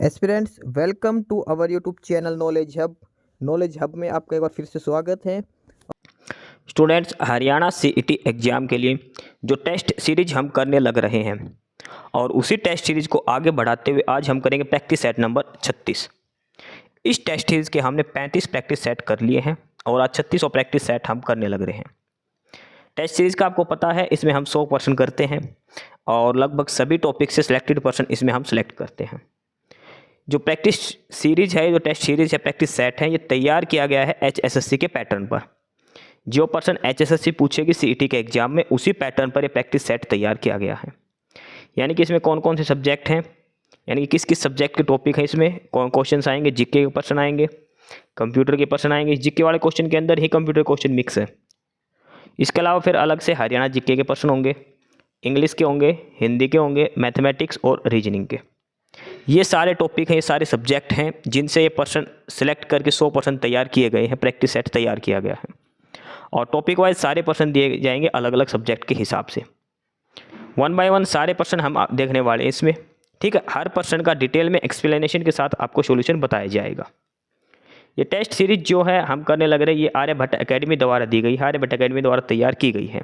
Aspirants welcome to our YouTube channel knowledge hub में आपका एक बार फिर से स्वागत है। स्टूडेंट्स, हरियाणा सीईटी एग्ज़ाम के लिए जो टेस्ट सीरीज हम करने लग रहे हैं और उसी टेस्ट सीरीज को आगे बढ़ाते हुए आज हम करेंगे प्रैक्टिस सेट नंबर 36। इस टेस्ट सीरीज के हमने 35 प्रैक्टिस सेट कर लिए हैं और आज 36 और प्रैक्टिस सेट हम करने लग रहे हैं। टेस्ट सीरीज़ का आपको पता है, इसमें हम 100 क्वेश्चन करते हैं और लगभग सभी टॉपिक से सिलेक्टेड क्वेश्चन इसमें हम सिलेक्ट करते हैं। जो प्रैक्टिस सीरीज है, जो टेस्ट सीरीज है, प्रैक्टिस सेट है, ये तैयार किया गया है HSSC के पैटर्न पर। जो पर्सन HSSC पूछेगी सीईटी के एग्जाम में, उसी पैटर्न पर ये प्रैक्टिस सेट तैयार किया गया है। यानी कि इसमें कौन कौन से सब्जेक्ट हैं, यानी कि किस किस सब्जेक्ट के टॉपिक हैं, इसमें कौन क्वेश्चन आएंगे, जीके के क्वेश्चन आएंगे, कंप्यूटर के क्वेश्चन आएंगे। जीके वाले क्वेश्चन के अंदर ही कंप्यूटर क्वेश्चन मिक्स है। इसके अलावा फिर अलग से हरियाणा जीके के प्रश्न होंगे, इंग्लिश के होंगे, हिंदी के होंगे, मैथमेटिक्स और रीजनिंग के। ये सारे टॉपिक हैं, ये सारे सब्जेक्ट हैं जिनसे ये पर्सन सिलेक्ट करके 100% तैयार किए गए हैं, प्रैक्टिस सेट तैयार किया गया है। और टॉपिक वाइज सारे पर्सन दिए जाएंगे अलग अलग सब्जेक्ट के हिसाब से। 1 बाय 1 सारे पर्सन हम देखने वाले हैं इसमें। ठीक है, हर पर्सन का डिटेल में एक्सप्लेनेशन के साथ आपको सॉल्यूशन बताया जाएगा। ये टेस्ट सीरीज जो है हम करने लग रहे हैं, ये आर्यभट्ट एकेडमी द्वारा दी गई है, आर्यभट्ट एकेडमी द्वारा तैयार की गई है।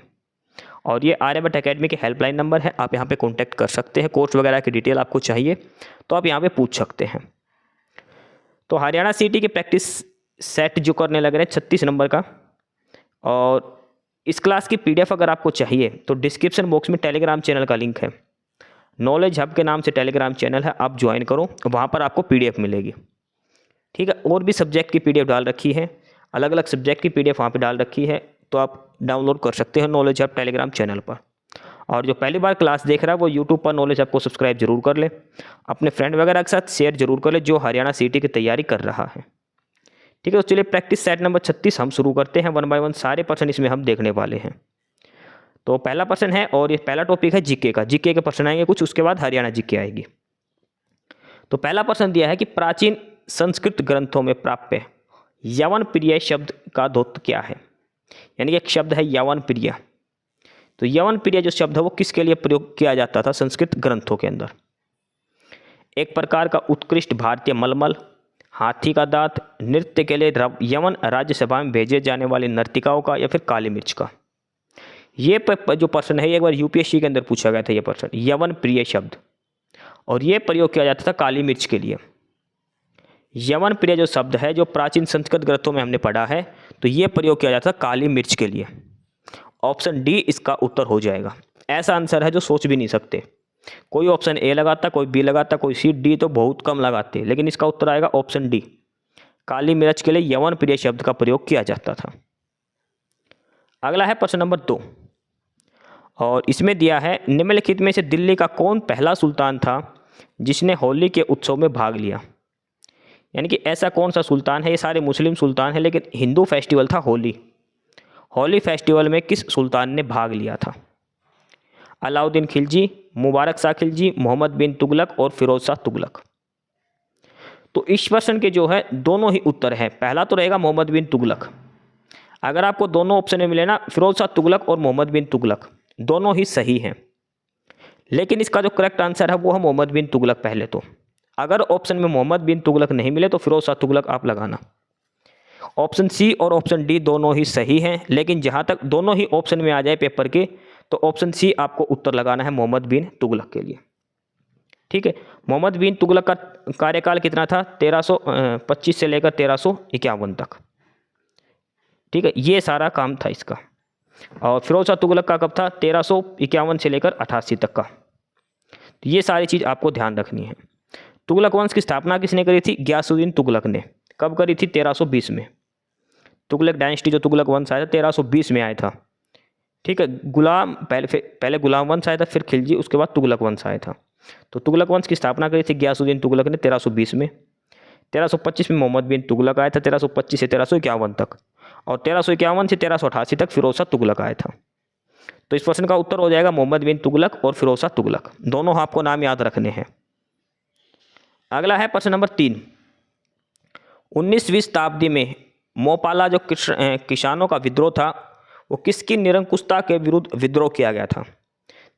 और ये आर्यभट्ट एकेडमी के हेल्पलाइन नंबर है, आप यहाँ पे कांटेक्ट कर सकते हैं। कोर्स वगैरह की डिटेल आपको चाहिए तो आप यहाँ पे पूछ सकते हैं। तो हरियाणा सीईटी के प्रैक्टिस सेट जो करने लग रहे हैं 36 नंबर का, और इस क्लास की PDF अगर आपको चाहिए तो डिस्क्रिप्शन बॉक्स में टेलीग्राम चैनल का लिंक है, नॉलेज हब के नाम से टेलीग्राम चैनल है, आप ज्वाइन करो, वहाँ पर आपको PDF मिलेगी। ठीक है, और भी सब्जेक्ट की PDF डाल रखी है, अलग अलग सब्जेक्ट की PDF वहाँ पर डाल रखी है, तो आप डाउनलोड कर सकते हैं नॉलेज हब टेलीग्राम चैनल पर। और जो पहली बार क्लास देख रहा है वो यूट्यूब पर नॉलेज हब को सब्सक्राइब जरूर कर ले, अपने फ्रेंड वगैरह के साथ शेयर जरूर कर ले जो हरियाणा सीईटी की तैयारी कर रहा है। ठीक है, तो चलिए प्रैक्टिस सेट नंबर 36 हम शुरू करते हैं। 1 बाय 1 सारे पर्सन इसमें हम देखने वाले हैं। तो पहला पर्सन है और ये पहला टॉपिक है जीके का। जीके के पर्सन आएंगे कुछ, उसके बाद हरियाणा जीके आएगी। तो पहला पर्सन दिया है कि प्राचीन संस्कृत ग्रंथों में प्राप्य यवन प्रिय शब्द का द्योतक क्या है। यानी कि एक शब्द है यवन प्रिय। तो यवन प्रिय जो शब्द है वो किसके लिए प्रयोग किया जाता था संस्कृत ग्रंथों के अंदर। एक प्रकार का उत्कृष्ट भारतीय मलमल, हाथी का दांत, नृत्य के लिए यवन राज्यसभा में भेजे जाने वाली नर्तिकाओं का, या फिर काली मिर्च का। ये जो पर्सन है, एक बार UPSC के अंदर पूछा गया था ये पर्सन, यवन प्रिय शब्द, और ये प्रयोग किया जाता था काली मिर्च के लिए। यवन प्रिय जो शब्द है जो प्राचीन संस्कृत ग्रंथों में हमने पढ़ा है, तो ये प्रयोग किया जाता था काली मिर्च के लिए। ऑप्शन डी इसका उत्तर हो जाएगा। ऐसा आंसर है जो सोच भी नहीं सकते। कोई ऑप्शन A लगाता, कोई B लगाता, कोई C, D तो बहुत कम लगाते, लेकिन इसका उत्तर आएगा ऑप्शन D। काली मिर्च के लिए यवन प्रिय शब्द का प्रयोग किया जाता था। अगला है प्रश्न नंबर 2, और इसमें दिया है निम्नलिखित में से दिल्ली का कौन पहला सुल्तान था जिसने होली के उत्सव में भाग लिया। यानी कि ऐसा कौन सा सुल्तान है, ये सारे मुस्लिम सुल्तान है लेकिन हिंदू फेस्टिवल था होली। होली फेस्टिवल में किस सुल्तान ने भाग लिया था। अलाउद्दीन खिलजी, मुबारक शाह खिलजी, मोहम्मद बिन तुगलक और फिरोज शाह तुगलक। तो इस प्रश्न के जो है दोनों ही उत्तर है। पहला तो रहेगा मोहम्मद बिन तुगलक। अगर आपको दोनों ऑप्शन में मिले ना, फिरोज शाह तुगलक और मोहम्मद बिन तुगलक, दोनों ही सही हैं, लेकिन इसका जो करेक्ट आंसर है वो है मोहम्मद बिन तुगलक। पहले तो अगर ऑप्शन में मोहम्मद बिन तुगलक नहीं मिले तो फिरोज शाह तुगलक आप लगाना। ऑप्शन C और ऑप्शन D दोनों ही सही हैं, लेकिन जहाँ तक दोनों ही ऑप्शन में आ जाए पेपर के, तो ऑप्शन C आपको उत्तर लगाना है मोहम्मद बिन तुगलक के लिए। ठीक है, मोहम्मद बिन तुगलक का कार्यकाल कितना था, 1325 से लेकर 1351 तक। ठीक है, ये सारा काम था इसका। और फिरोज शाह तुगलक का कब था, 1351 से लेकर 88 तक का। तो ये सारी चीज़ आपको ध्यान रखनी है। तुगलक वंश की स्थापना किसने करी थी, गयासुद्दीन तुगलक ने। कब करी थी, 1320 में। तुगलक डायनेस्टी जो तुगलक वंश आया था 1320 में आया था। ठीक है, गुलाम पहले गुलाम वंश आया था, फिर खिलजी, उसके बाद तुगलक वंश आया था। तो तुगलक वंश की स्थापना करी थी गयासुद्दीन तुगलक ने 1320 में। 1325 में मोहम्मद बिन तुगलक आया था, 1325 से 1351 तक, और 1351 से 1388 तक फिरोज शाह तुगलक आया था। तो इस प्रश्न का उत्तर हो जाएगा मोहम्मद बिन तुगलक और फिरोज शाह तुगलक, दोनों आपको नाम याद रखने हैं। अगला है प्रश्न नंबर 3, 19वीं शताब्दी में मोपाला जो किसानों का विद्रोह था वो किसकी निरंकुशता के विरुद्ध विद्रोह किया गया था।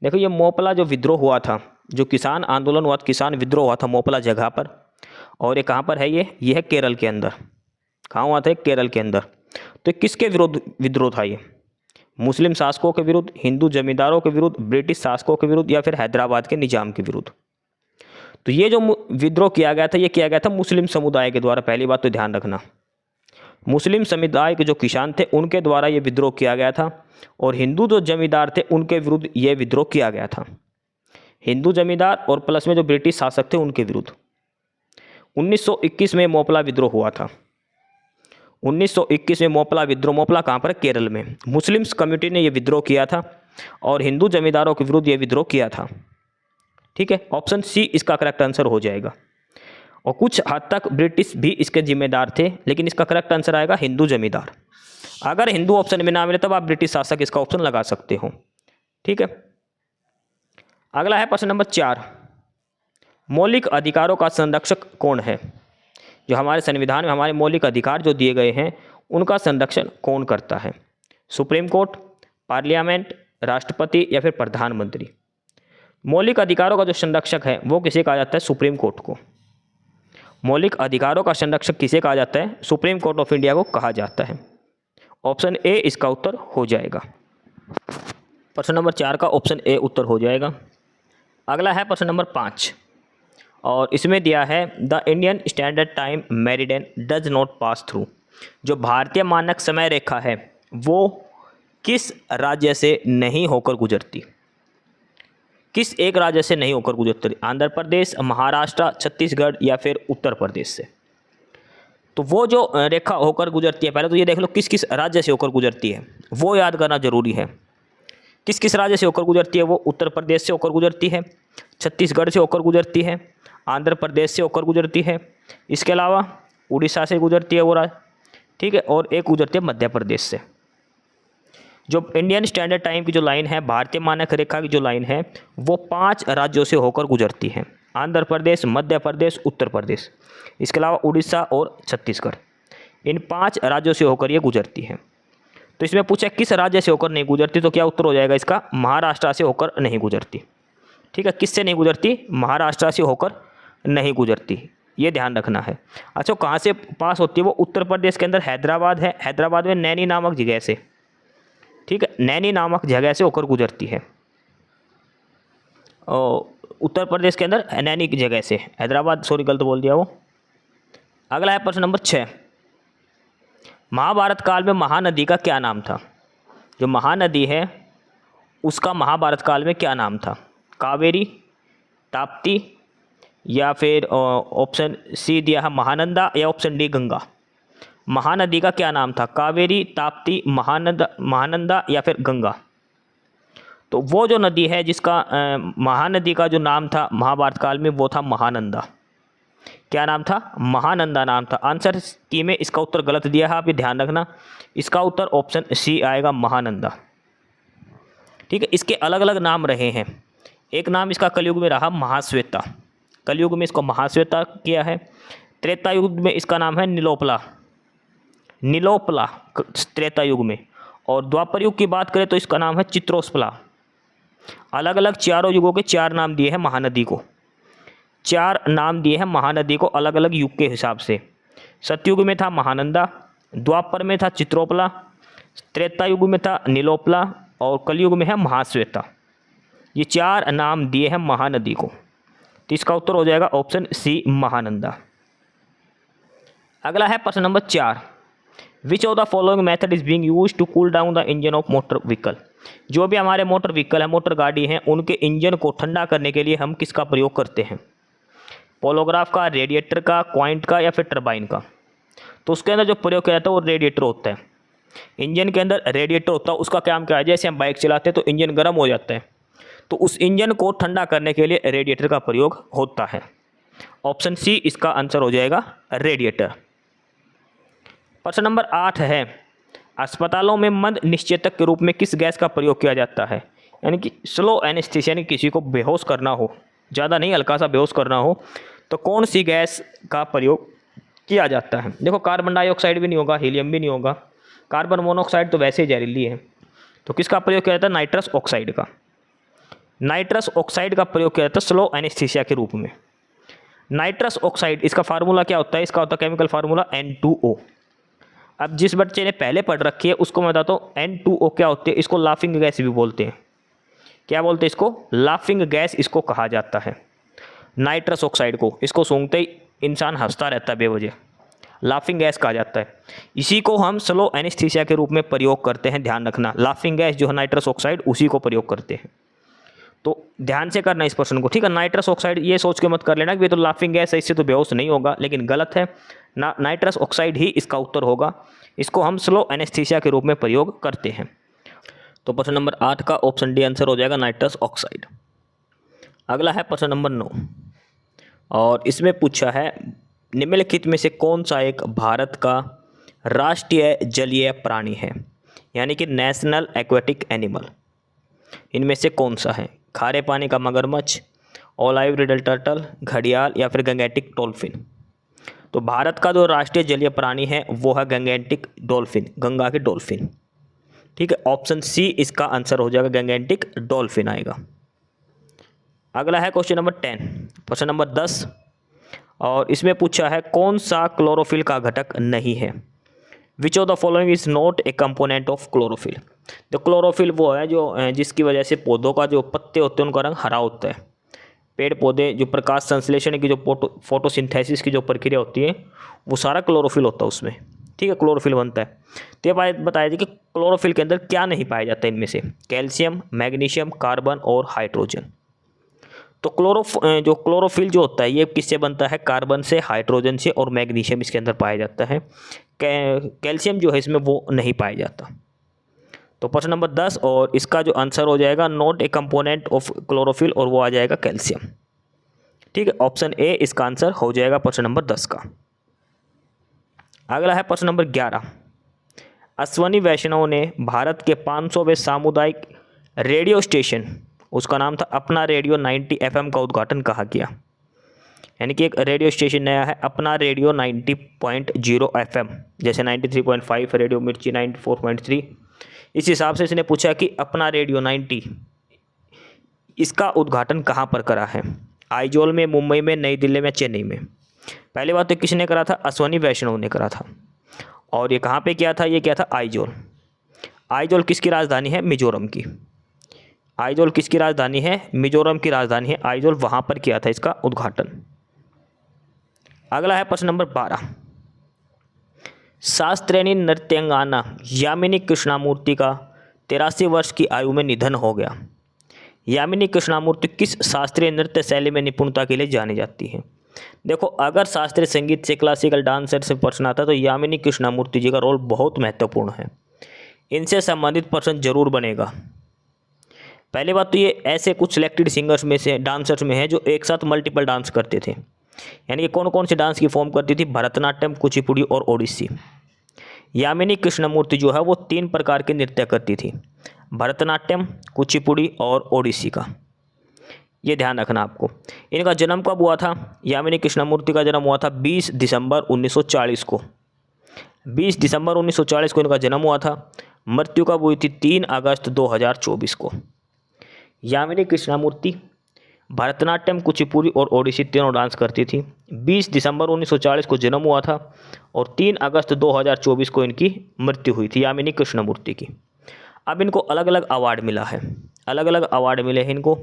देखो, ये मोपला जो विद्रोह हुआ था, जो किसान आंदोलन हुआ, किसान विद्रोह हुआ था मोपला जगह पर, और ये कहाँ पर है, ये है केरल के अंदर। कहाँ हुआ था, केरल के अंदर। तो किसके विरुद्ध विद्रोह था ये? मुस्लिम शासकों के विरुद्ध, हिंदू जमींदारों के विरुद्ध, ब्रिटिश शासकों के विरुद्ध, या फिर हैदराबाद के निजाम के विरुद्ध? तो ये जो विद्रोह किया गया था, ये किया गया था मुस्लिम समुदाय के द्वारा। पहली बात तो ध्यान रखना, मुस्लिम समुदाय के जो किसान थे उनके द्वारा ये विद्रोह किया गया था, और हिंदू जो जमींदार थे उनके विरुद्ध ये विद्रोह किया गया था। हिंदू जमींदार और प्लस में जो ब्रिटिश शासक थे उनके विरुद्ध। 1921 में मोपला विद्रोह हुआ था। 1921 में मोपला विद्रोह, मोपला कहाँ पर, केरल में। मुस्लिम्स कम्युनिटी ने यह विद्रोह किया था और हिंदू जमींदारों के विरुद्ध यह विद्रोह किया था। ठीक है, ऑप्शन सी इसका करेक्ट आंसर हो जाएगा। और कुछ हद तक ब्रिटिश भी इसके जिम्मेदार थे, लेकिन इसका करेक्ट आंसर आएगा हिंदू जमींदार। अगर हिंदू ऑप्शन में ना मिले तब आप ब्रिटिश शासक इसका ऑप्शन लगा सकते हो। ठीक है, अगला है प्रश्न नंबर 4। मौलिक अधिकारों का संरक्षक कौन है? जो हमारे संविधान में हमारे मौलिक अधिकार जो दिए गए हैं उनका संरक्षण कौन करता है? सुप्रीम कोर्ट, पार्लियामेंट, राष्ट्रपति, या फिर प्रधानमंत्री? मौलिक अधिकारों का जो संरक्षक है वो किसे कहा जाता है? सुप्रीम कोर्ट को। मौलिक अधिकारों का संरक्षक किसे कहा जाता है? सुप्रीम कोर्ट ऑफ इंडिया को कहा जाता है। ऑप्शन ए इसका उत्तर हो जाएगा। प्रश्न नंबर 4 का ऑप्शन ए उत्तर हो जाएगा। अगला है प्रश्न नंबर 5, और इसमें दिया है the Indian standard time meridian does not pass through. जो भारतीय मानक समय रेखा है वो किस राज्य से नहीं होकर गुजरती? किस एक राज्य से नहीं होकर गुजरती? आंध्र प्रदेश, महाराष्ट्र, छत्तीसगढ़, या फिर उत्तर प्रदेश से? तो वो जो रेखा होकर गुजरती है, पहले तो ये देख लो किस किस राज्य से होकर गुजरती है, वो याद करना जरूरी है। किस किस राज्य से होकर गुजरती है? वो उत्तर प्रदेश से होकर गुजरती है, छत्तीसगढ़ से होकर गुजरती है, आंध्र प्रदेश से होकर गुजरती है, इसके अलावा उड़ीसा से गुजरती है वो राज्य। ठीक है, और एक गुजरती है मध्य प्रदेश से। जो इंडियन स्टैंडर्ड टाइम की जो लाइन है, भारतीय मानक रेखा की जो लाइन है, वो 5 राज्यों से होकर गुजरती है। आंध्र प्रदेश, मध्य प्रदेश, उत्तर प्रदेश, इसके अलावा उड़ीसा और छत्तीसगढ़। इन 5 राज्यों से होकर ये गुजरती है। तो इसमें पूछा किस राज्य से होकर नहीं गुजरती, तो क्या उत्तर हो जाएगा इसका? महाराष्ट्र से होकर नहीं गुजरती। ठीक है, किससे नहीं गुजरती? महाराष्ट्र से होकर नहीं गुजरती, ये ध्यान रखना है। अच्छा, कहाँ से पास होती है वो? उत्तर प्रदेश के अंदर हैदराबाद है, हैदराबाद में नैनी नामक जगह से। ठीक है, नैनी नामक जगह से होकर गुजरती है, और उत्तर प्रदेश के अंदर नैनी की जगह से, हैदराबाद, सॉरी गलत बोल दिया वो। अगला है प्रश्न नंबर 6। महाभारत काल में महानदी का क्या नाम था? जो महानदी है उसका महाभारत काल में क्या नाम था? कावेरी, ताप्ती, या फिर ऑप्शन सी दिया है महानंदा, या ऑप्शन डी गंगा? महानदी का क्या नाम था? कावेरी, ताप्ती, महानंदा, या फिर गंगा? तो वो जो नदी है जिसका महानदी का जो नाम था महाभारत काल में, वो था महानंदा। क्या नाम था? महानंदा नाम था। आंसर की में इसका उत्तर गलत दिया है, आप ये ध्यान रखना। इसका उत्तर ऑप्शन सी आएगा, महानंदा। ठीक है, इसके अलग अलग नाम रहे हैं। एक नाम इसका कलयुग में रहा महाश्वेता, कलयुग में इसको महाश्वेता किया है। त्रेता युग में इसका नाम है नीलोपला, नीलोपला त्रेता युग में। और द्वापर युग की बात करें तो इसका नाम है चित्रोस्पला। अलग अलग चारों युगों के 4 नाम दिए हैं महानदी को, 4 नाम दिए हैं महानदी को अलग अलग युग के हिसाब से। सतयुग में था महानंदा, द्वापर में था चित्रोपला, त्रेता युग में था नीलोपला, और कलयुग में है महाश्वेता। ये 4 नाम दिए हैं महानदी को, तो इसका उत्तर हो जाएगा ऑप्शन सी, महानंदा। अगला है प्रश्न number 4। Which of the following method is being used to cool down the engine of motor vehicle? जो भी हमारे मोटर व्हीकल है, मोटर गाड़ी हैं, उनके इंजन को ठंडा करने के लिए हम किसका प्रयोग करते हैं? पोलोग्राफ का, रेडिएटर का, क्वाइंट का, या फिर टरबाइन का? तो उसके अंदर जो प्रयोग किया जाता है वो रेडिएटर होता है। इंजन के अंदर रेडिएटर होता है, उसका काम क्या है? जैसे हम बाइक चलाते हैं तो इंजन गर्म हो जाता है, तो उस इंजन को ठंडा करने के लिए रेडिएटर का प्रयोग होता है। ऑप्शन सी इसका आंसर हो जाएगा, रेडिएटर। प्रश्न नंबर 8 है, अस्पतालों में मंद निश्चेतक के रूप में किस गैस का प्रयोग किया जाता है? यानी कि स्लो एनेस्थीसिया, यानी किसी को बेहोश करना हो, ज़्यादा नहीं हल्का सा बेहोश करना हो, तो कौन सी गैस का प्रयोग किया जाता है? देखो, कार्बन डाइऑक्साइड भी नहीं होगा, हीलियम भी नहीं होगा, कार्बन मोनोऑक्साइड तो वैसे ही जहरीली है, तो किसका प्रयोग किया जाता है? नाइट्रस ऑक्साइड का। नाइट्रस ऑक्साइड का प्रयोग किया जाता है स्लो एनेस्थीसिया के रूप में। नाइट्रस ऑक्साइड, इसका फार्मूला क्या होता है? इसका होता है केमिकल फार्मूला N2O। अब जिस बच्चे ने पहले पढ़ रखी है उसको मैं बताता हूँ N2O क्या होती है। इसको लाफिंग गैस भी बोलते हैं। क्या बोलते हैं इसको? लाफिंग गैस इसको कहा जाता है, नाइट्रस ऑक्साइड को। इसको सूंघते ही इंसान हंसता रहता है बेवजह, लाफिंग गैस कहा जाता है। इसी को हम स्लो एनेस्थीसिया के रूप में प्रयोग करते हैं, ध्यान रखना। लाफिंग गैस जो है नाइट्रस ऑक्साइड, उसी को प्रयोग करते हैं। तो ध्यान से करना इस प्रश्न को, ठीक है। नाइट्रस ऑक्साइड ये सोच के मत कर लेना कि ये तो लाफिंग गैस है, इससे तो बेहोश नहीं होगा, लेकिन गलत है। नाइट्रस ऑक्साइड ही इसका उत्तर होगा। इसको हम स्लो एनेस्थीसिया के रूप में प्रयोग करते हैं। तो प्रश्न नंबर 8 का ऑप्शन डी आंसर हो जाएगा नाइट्रस ऑक्साइड। अगला है प्रश्न नंबर 9, और इसमें पूछा है निम्नलिखित में से कौन सा एक भारत का राष्ट्रीय जलीय प्राणी है, यानी कि नेशनल एक्वेटिक एनिमल। इनमें से कौन सा है? खारे पानी का मगरमच्छ, ओलाइव रिडल टर्टल, घड़ियाल या फिर गंगेटिक डॉल्फिन। तो भारत का जो राष्ट्रीय जलीय प्राणी है वो है गंगेटिक डॉल्फिन, गंगा की डॉल्फिन, ठीक है। ऑप्शन सी इसका आंसर हो जाएगा, गंगेटिक डॉल्फिन आएगा। अगला है क्वेश्चन नंबर 10, प्रश्न नंबर 10, और इसमें पूछा है कौन सा क्लोरोफिल का घटक नहीं है। विच of the following is not a component of chlorophyll. तो क्लोरोफिल वो है जो जिसकी वजह से पौधों का जो पत्ते होते हैं उनका रंग हरा होता है। पेड़ पौधे जो प्रकाश संश्लेषण की जो फोटोसिंथेसिस की जो प्रक्रिया होती है वो सारा क्लोरोफिल होता है उसमें, ठीक है, क्लोरोफिल बनता है। तो ये बताया था कि क्लोरोफिल के अंदर क्या नहीं पाया जाता इनमें से? कैल्शियम, मैग्नीशियम, कार्बन और हाइड्रोजन। तो जो क्लोरोफिल जो होता है ये किससे बनता है? कार्बन से, हाइड्रोजन से और मैग्नीशियम इसके अंदर पाया जाता है। कैल्शियम जो है इसमें वो नहीं पाया जाता। तो प्रश्न नंबर 10 और इसका जो आंसर हो जाएगा not a component of chlorophyll, और वो आ जाएगा कैल्शियम, ठीक है। ऑप्शन ए इसका आंसर हो जाएगा प्रश्न नंबर 10 का। अगला है प्रश्न नंबर 11, अश्वनी वैष्णव ने भारत के 500वें सामुदायिक रेडियो स्टेशन, उसका नाम था अपना रेडियो 90 FM का उद्घाटन कहाँ किया? यानी कि एक रेडियो स्टेशन नया है, अपना रेडियो 90.0 FM, जैसे 93.5 रेडियो मिर्ची 94.3, इस हिसाब से इसने पूछा कि अपना रेडियो 90 इसका उद्घाटन कहाँ पर करा है? आइजोल में, मुंबई में, नई दिल्ली में, चेन्नई में। पहली बात तो किसने करा था? अश्वनी वैष्णव ने करा था। और ये कहाँ पे किया था? ये किया था आइजोल। आइजोल किसकी राजधानी है? मिजोरम की। आइजोल किसकी राजधानी है? मिजोरम की राजधानी है आइजोल, वहाँ पर किया था इसका उद्घाटन। अगला है प्रश्न नंबर 12, शास्त्रीय नृत्यांगना यामिनी कृष्णामूर्ति का 83 वर्ष की आयु में निधन हो गया। यामिनी कृष्णामूर्ति किस शास्त्रीय नृत्य शैली में निपुणता के लिए जानी जाती है? देखो, अगर शास्त्रीय संगीत से, क्लासिकल डांसर से प्रश्न आता है तो यामिनी कृष्णामूर्ति जी का रोल बहुत महत्वपूर्ण है। इनसे संबंधित प्रश्न जरूर बनेगा। पहली बात तो ये ऐसे कुछ सिलेक्टेड सिंगर्स में से, डांसर्स में है जो एक साथ मल्टीपल डांस करते थे। यानी कि कौन कौन से डांस की फॉर्म करती थी? भरतनाट्यम, कुचिपुड़ी और ओडिसी। यामिनी कृष्णमूर्ति जो है वो 3 प्रकार के नृत्य करती थी, भरतनाट्यम, कुचिपुड़ी और ओडिसी का। ये ध्यान रखना आपको। इनका जन्म कब हुआ था? यामिनी कृष्णमूर्ति का जन्म हुआ था 20 दिसंबर 1940 को। 20 दिसंबर 1940 को इनका जन्म हुआ था। मृत्यु कब हुई थी? 3 अगस्त 2024 को। यामिनी कृष्णमूर्ति भरतनाट्यम, कुचिपुड़ी और ओडिसी तीनों डांस करती थी। 20 दिसंबर 1940 को जन्म हुआ था और 3 अगस्त 2024 को इनकी मृत्यु हुई थी यामिनी कृष्णमूर्ति की। अब इनको अलग अलग अवार्ड मिला है, अलग अलग अवार्ड मिले हैं इनको।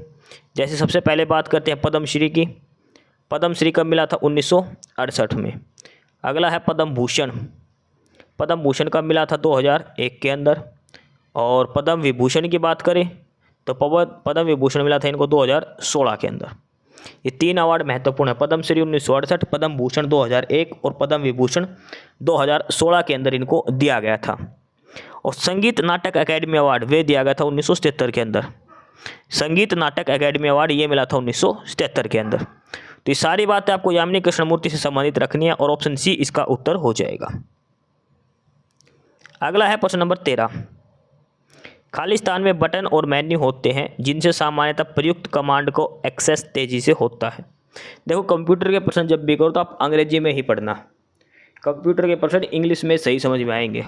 जैसे सबसे पहले बात करते हैं पद्मश्री की। पद्मश्री कब मिला था? 1968 में। अगला है पद्म भूषण। पद्म भूषण कब मिला था? 2001 के अंदर। और पद्म विभूषण की बात करें तो पद्म विभूषण मिला था इनको 2016 के अंदर। ये 3 अवार्ड महत्वपूर्ण है, पद्मश्री 1968, पद्म भूषण 2001 और पद्म विभूषण 2016 के अंदर इनको दिया गया था। और संगीत नाटक अकेडमी अवार्ड वे दिया गया था 1977 के अंदर। संगीत नाटक अकेडमी अवार्ड ये मिला था 1977 के अंदर। तो ये सारी बातें आपको यामिनी कृष्णमूर्ति से संबंधित रखनी है और ऑप्शन सी इसका उत्तर हो जाएगा। अगला है प्रश्न नंबर 13, खाली स्थान में बटन और मेन्यू होते हैं जिनसे सामान्यतः प्रयुक्त कमांड को एक्सेस तेजी से होता है। देखो, कंप्यूटर के प्रश्न जब भी करो तो आप अंग्रेजी में ही पढ़ना, कंप्यूटर के प्रश्न इंग्लिश में सही समझ में आएंगे।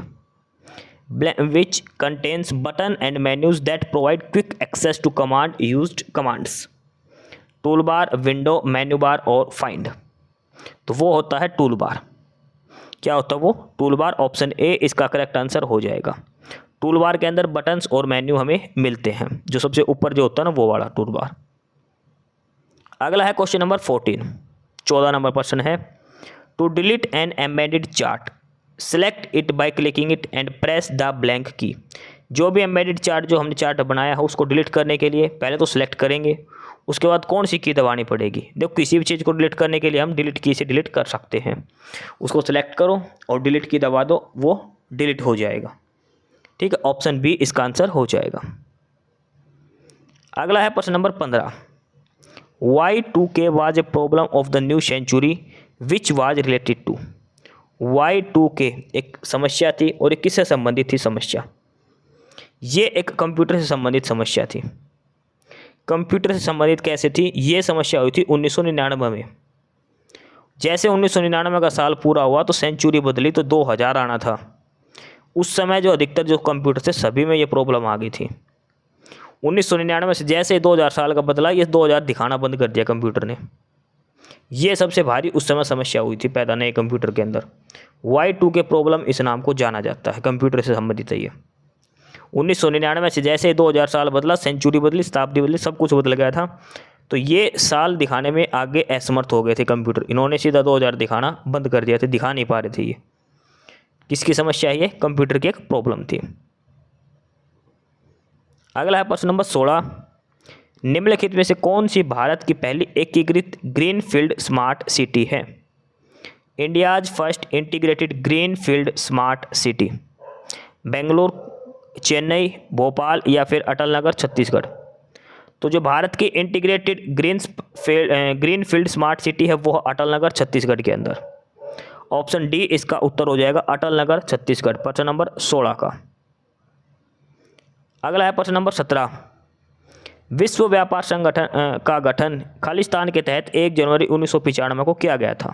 Which contains button and menus that provide quick access to command used commands. Tool bar, window, menu bar और फाइंड। तो वो होता है टूल बार। क्या होता है वो? Tool bar. ऑप्शन ए इसका करेक्ट आंसर हो जाएगा। टूल बार के अंदर बटन्स और मेन्यू हमें मिलते हैं, जो सबसे ऊपर जो होता है ना वो वाला टूल बार। अगला है क्वेश्चन नंबर 14, 14 नंबर प्रश्न है, to delete an embedded chart select it by clicking it and press the blank key. जो भी एम्बेडेड चार्ट जो हमने चार्ट बनाया है उसको डिलीट करने के लिए पहले तो सिलेक्ट करेंगे, उसके बाद कौन सी की दबानी पड़ेगी? देखो किसी भी चीज़ को डिलीट करने के लिए हम डिलीट की से डिलीट कर सकते हैं। उसको सिलेक्ट करो और डिलीट की दबा दो, वो डिलीट हो जाएगा। ठीक है, ऑप्शन बी इसका आंसर हो जाएगा। अगला है प्रश्न number 15, Y2K was a problem of the new century which was related to. Y2K एक समस्या थी और एक किससे संबंधित थी समस्या? ये एक कंप्यूटर से संबंधित समस्या थी। कंप्यूटर से संबंधित कैसे थी? ये समस्या हुई थी 1999 में। जैसे 1999 का साल पूरा हुआ तो सेंचुरी बदली तो 2000 आना था। उस समय जो अधिकतर जो कंप्यूटर थे सभी में ये प्रॉब्लम आ गई थी। 1999 से जैसे 2000 साल का बदला, ये 2000 दिखाना बंद कर दिया कंप्यूटर ने। ये सबसे भारी उस समय समस्या हुई थी पैदा नए कंप्यूटर के अंदर। Y2K प्रॉब्लम इस नाम को जाना जाता है, कंप्यूटर से संबंधित है ये। 1999 से जैसे 2000 साल बदला, सेंचुरी बदली, शताब्दी बदली, सब कुछ बदल गया था। तो ये साल दिखाने में आगे असमर्थ हो गए थे कंप्यूटर। इन्होंने सीधा 2000 दिखाना बंद कर दिया था, दिखा नहीं पा रहे थे ये। किसकी समस्या है ये? कंप्यूटर की एक प्रॉब्लम थी। अगला है प्रश्न नंबर 16, निम्नलिखित में से कौन सी भारत की पहली एकीकृत ग्रीनफील्ड स्मार्ट सिटी है? India's first integrated greenfield smart city. Bengaluru, Chennai, Bhopal या फिर अटल नगर छत्तीसगढ़। तो जो भारत की इंटीग्रेटेड ग्रीनफील्ड स्मार्ट सिटी है वो अटल नगर छत्तीसगढ़ के अंदर। ऑप्शन डी इसका उत्तर हो जाएगा, अटल नगर छत्तीसगढ़, प्रश्न नंबर 16 का। अगला है प्रश्न नंबर 17, विश्व व्यापार संगठन का गठन खालिस्तान के तहत 1 जनवरी 1995 को किया गया था।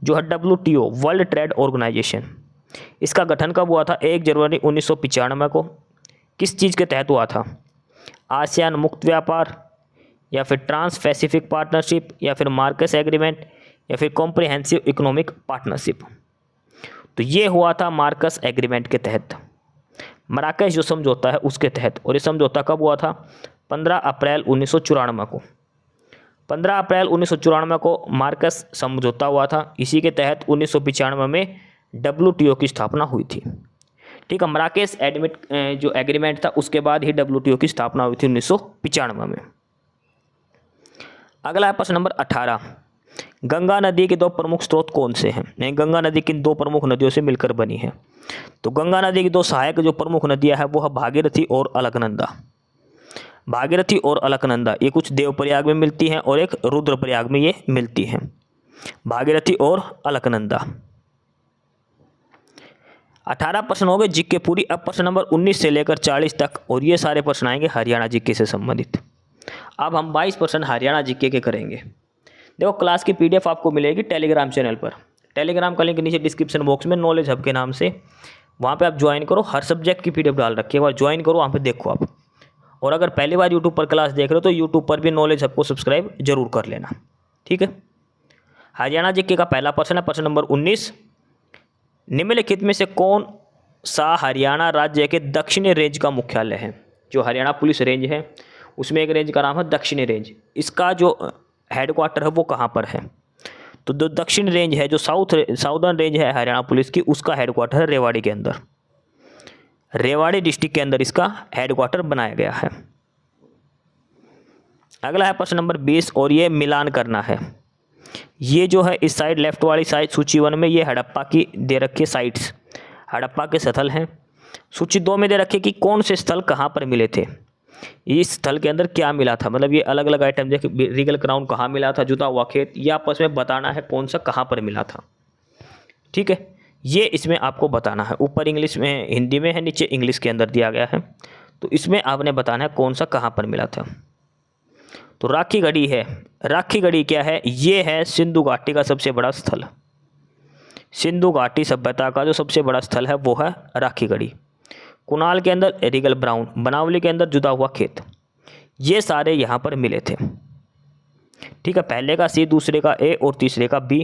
जो है WTO, वर्ल्ड ट्रेड ऑर्गेनाइजेशन, इसका गठन कब हुआ था? 1 जनवरी 1995 को। किस चीज़ के तहत हुआ था? आसियान मुक्त व्यापार या फिर ट्रांस पैसिफिक पार्टनरशिप या फिर मार्केस एग्रीमेंट या फिर कॉम्प्रिहेंसिव इकोनॉमिक पार्टनरशिप। तो ये हुआ था मार्कस एग्रीमेंट के तहत, मराकेश जो समझौता है उसके तहत। और ये समझौता कब हुआ था? 15 अप्रैल 1994 को। 15 अप्रैल 1994 को मार्कस समझौता हुआ था। इसी के तहत 1995 में WTO की स्थापना हुई थी। ठीक है, मराकेश जो एग्रीमेंट था उसके बाद ही WTO की स्थापना हुई थी 1995 में। अगला है प्रश्न नंबर 18, गंगा नदी के 2 प्रमुख स्रोत कौन से हैं? गंगा नदी किन 2 प्रमुख नदियों से मिलकर बनी है? तो गंगा नदी की 2 सहायक जो प्रमुख नदियां हैं वो है भागीरथी और अलकनंदा। भागीरथी और अलकनंदा ये कुछ देवप्रयाग में मिलती हैं और एक रुद्रप्रयाग में ये मिलती हैं, भागीरथी और अलकनंदा। 18 प्रश्न हो गए जीके पूरी। अब प्रश्न नंबर 19 से लेकर 40 तक, और ये सारे प्रश्न आएंगे हरियाणा जीके से संबंधित। अब हम 22 प्रश्न हरियाणा जीके के करेंगे। देखो क्लास की PDF आपको मिलेगी टेलीग्राम चैनल पर। टेलीग्राम का लिंक नीचे डिस्क्रिप्शन बॉक्स में नॉलेज हब के नाम से, वहाँ पे आप ज्वाइन करो। हर सब्जेक्ट की PDF डाल रखी है, एक बार ज्वाइन करो, वहाँ पे देखो आप। और अगर पहली बार यूट्यूब पर क्लास देख रहे हो तो यूट्यूब पर भी नॉलेज हब को सब्सक्राइब जरूर कर लेना। ठीक है, हरियाणा जीके का पहला प्रश्न है प्रश्न नंबर 19, निम्नलिखित में से कौन सा हरियाणा राज्य के दक्षिणी रेंज का मुख्यालय है? जो हरियाणा पुलिस रेंज है उसमें एक रेंज का नाम है दक्षिणी रेंज। इसका जो हेडक्वार्टर है वो कहाँ पर है? तो जो दक्षिण रेंज है, जो साउदर्न रेंज है हरियाणा पुलिस की, उसका हेडक्वार्टर है रेवाड़ी के अंदर। रेवाड़ी डिस्ट्रिक्ट के अंदर इसका हेडक्वार्टर बनाया गया है। अगला है प्रश्न नंबर 20, और ये मिलान करना है। ये जो है इस साइड लेफ्ट वाली साइड सूची 1 में ये हड़प्पा की दे रखी साइट्स, हड़प्पा के स्थल हैं। सूची 2 में दे रखे कि कौन से स्थल कहाँ पर मिले थे। इस स्थल के अंदर क्या मिला था, मतलब ये अलग अलग आइटम जैसे रीगल क्राउन कहाँ मिला था, जुदा हुआ खेत, ये आपस में बताना है कौन सा कहाँ पर मिला था। ठीक है, ये इसमें आपको बताना है। ऊपर इंग्लिश में हिंदी में है, नीचे इंग्लिश के अंदर दिया गया है। तो इसमें आपने बताना है कौन सा कहाँ पर मिला था। तो राखी गढ़ी है। राखी गढ़ी क्या है? ये है सिंधु घाटी का सबसे बड़ा स्थल। सिंधु घाटी सभ्यता का जो सबसे बड़ा स्थल है वो है राखी गढ़ी। कुनाल के अंदर रीगल ब्राउन, बनावली के अंदर जुदा हुआ खेत, ये सारे यहाँ पर मिले थे। ठीक है, पहले का सी, दूसरे का ए और तीसरे का बी,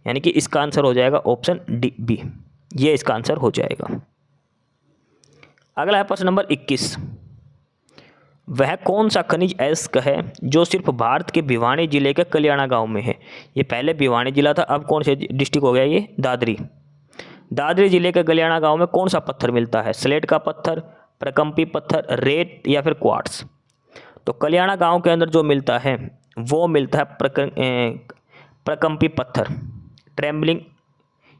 यानी कि इसका आंसर हो जाएगा ऑप्शन डी बी, ये इसका आंसर हो जाएगा। अगला है प्रश्न नंबर 21। वह कौन सा खनिज ऐसा है जो सिर्फ भारत के भिवानी जिले के कल्याणा गांव में है? ये पहले भिवानी जिला था, अब कौन से डिस्ट्रिक्ट हो गया ये? दादरी। दादरी जिले के कल्याणा गांव में कौन सा पत्थर मिलता है? स्लेट का पत्थर, प्रकम्पी पत्थर, रेत या फिर क्वार्ट्स? तो कल्याणा गांव के अंदर जो मिलता है वो मिलता है प्रकम्पी पत्थर, ट्रेम्बलिंग,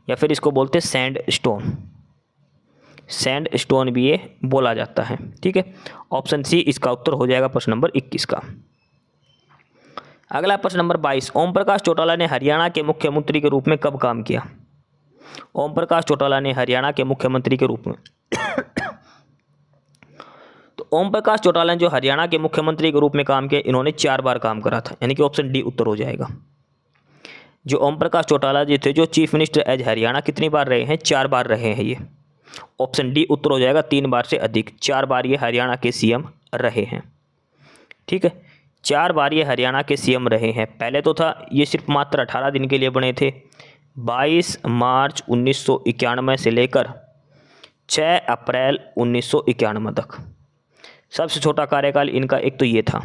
या फिर इसको बोलते हैं सैंड स्टोन। सैंड स्टोन भी ये बोला जाता है। ठीक है, ऑप्शन सी इसका उत्तर हो जाएगा प्रश्न नंबर 21 का। अगला प्रश्न नंबर 22। ओम प्रकाश चौटाला ने हरियाणा के मुख्यमंत्री के रूप में कब काम किया? ओम प्रकाश चौटाला ने हरियाणा के मुख्यमंत्री के रूप में तो ओम प्रकाश चौटाला ने जो हरियाणा के मुख्यमंत्री के रूप में काम किया, इन्होंने 4 बार काम करा था, यानी कि ऑप्शन डी उत्तर हो जाएगा। जो ओम प्रकाश चौटाला जी थे जो चीफ मिनिस्टर एज हरियाणा कितनी बार रहे हैं? 4 बार रहे हैं ये। ऑप्शन डी उत्तर हो जाएगा, 3 बार से अधिक। 4 बार ये हरियाणा के सीएम रहे हैं। ठीक है, 4 बार ये हरियाणा के सीएम रहे हैं। पहले तो था ये सिर्फ मात्र 18 दिन के लिए बने थे, 22 मार्च 1991 से लेकर 6 अप्रैल 1991 तक। सबसे छोटा कार्यकाल इनका एक तो ये था।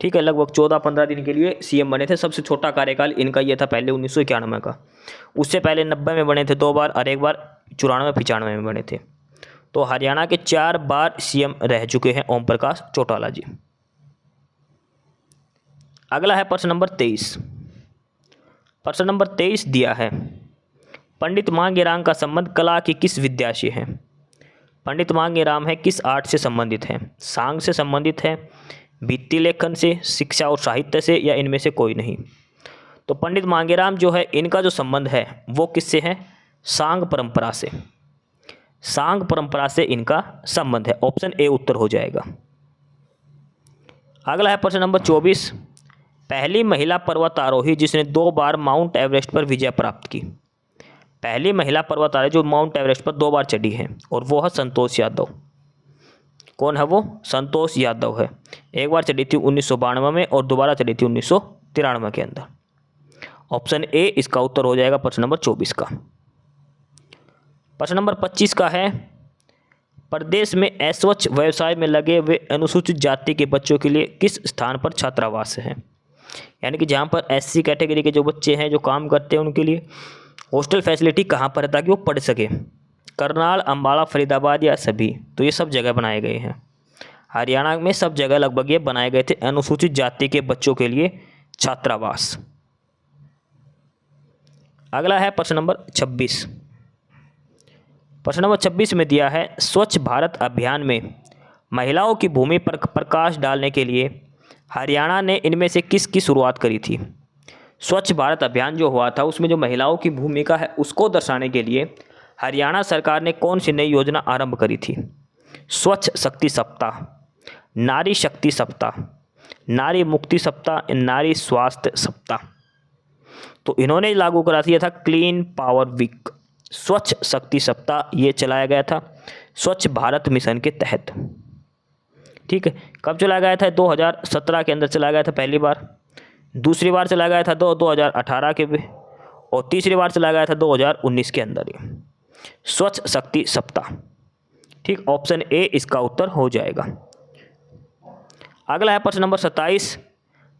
ठीक है, लगभग 14-15 दिन के लिए सीएम बने थे। सबसे छोटा कार्यकाल इनका ये था पहले 1991 का। उससे पहले 90 में बने थे 2 बार, और 1 बार 94-95 में बने थे। तो हरियाणा के 4 बार सीएम रह चुके हैं ओम प्रकाश चौटाला जी। अगला है प्रश्न नंबर 23। प्रश्न नंबर 23 दिया है, पंडित मांगेराम का संबंध कला की किस विद्या से है? पंडित मांगेराम है किस आर्ट से संबंधित है? सांग से संबंधित है, भित्ति लेखन से, शिक्षा और साहित्य से, या इनमें से कोई नहीं? तो पंडित मांगेराम जो है इनका जो संबंध है वो किससे है? सांग परंपरा से। सांग परंपरा से इनका संबंध है। ऑप्शन ए उत्तर हो जाएगा। अगला है प्रश्न नंबर 24। पहली महिला पर्वतारोही जिसने 2 बार माउंट एवरेस्ट पर विजय प्राप्त की। पहली महिला पर्वतारोही जो माउंट एवरेस्ट पर 2 बार चढ़ी है, और वो है संतोष यादव। कौन है वो? संतोष यादव है। 1 बार चढ़ी थी 1992 में, और दोबारा चढ़ी थी 1993 के अंदर। ऑप्शन ए इसका उत्तर हो जाएगा प्रश्न नंबर 24 का। प्रश्न नंबर 25 का है, प्रदेश में अस्वच्छ व्यवसाय में लगे हुए अनुसूचित जाति के बच्चों के लिए किस स्थान पर छात्रावास है? यानी कि जहाँ पर एससी कैटेगरी के जो बच्चे हैं जो काम करते हैं उनके लिए हॉस्टल फैसिलिटी कहाँ पर है ताकि वो पढ़ सके? करनाल, अम्बाला, फरीदाबाद या सभी? तो ये सब जगह बनाए गए हैं। हरियाणा में सब जगह लगभग ये बनाए गए थे अनुसूचित जाति के बच्चों के लिए छात्रावास। अगला है प्रश्न नंबर 26। प्रश्न नंबर 26 में दिया है, स्वच्छ भारत अभियान में महिलाओं की भूमि पर प्रकाश डालने के लिए हरियाणा ने इनमें से किसकी शुरुआत करी थी? स्वच्छ भारत अभियान जो हुआ था उसमें जो महिलाओं की भूमिका है उसको दर्शाने के लिए हरियाणा सरकार ने कौन सी नई योजना आरंभ करी थी? स्वच्छ शक्ति सप्ताह, नारी शक्ति सप्ताह, नारी मुक्ति सप्ताह, नारी स्वास्थ्य सप्ताह? तो इन्होंने लागू करा दिया था क्लीन पावर वीक। स्वच्छ शक्ति सप्ताह ये चलाया गया था स्वच्छ भारत मिशन के तहत। ठीक है, कब चलाया गया था? 2017 के अंदर चलाया गया था पहली बार, दूसरी बार चलाया गया था 2018 के भी, और तीसरी बार चलाया गया था 2019 के अंदर ही स्वच्छ शक्ति सप्ताह। ठीक, ऑप्शन ए इसका उत्तर हो जाएगा। अगला है प्रश्न नंबर 27।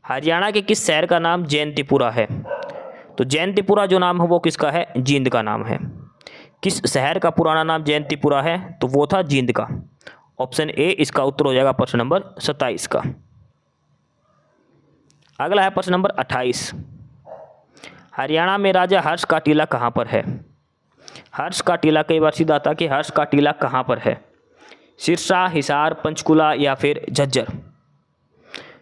हरियाणा के किस शहर का नाम जयंतीपुरा है? तो जयंतीपुरा जो नाम है वो किसका है? जींद का नाम है। किस शहर का पुराना नाम जयंतीपुरा है? तो वो था जींद का। ऑप्शन ए इसका उत्तर हो जाएगा प्रश्न नंबर 27 का। अगला है प्रश्न नंबर 28। हरियाणा में राजा हर्ष का टीला कहाँ पर है? हर्ष का टीला कई बार सीधा आता कि हर्ष का टीला कहाँ पर है? सिरसा, हिसार, पंचकुला या फिर झज्जर?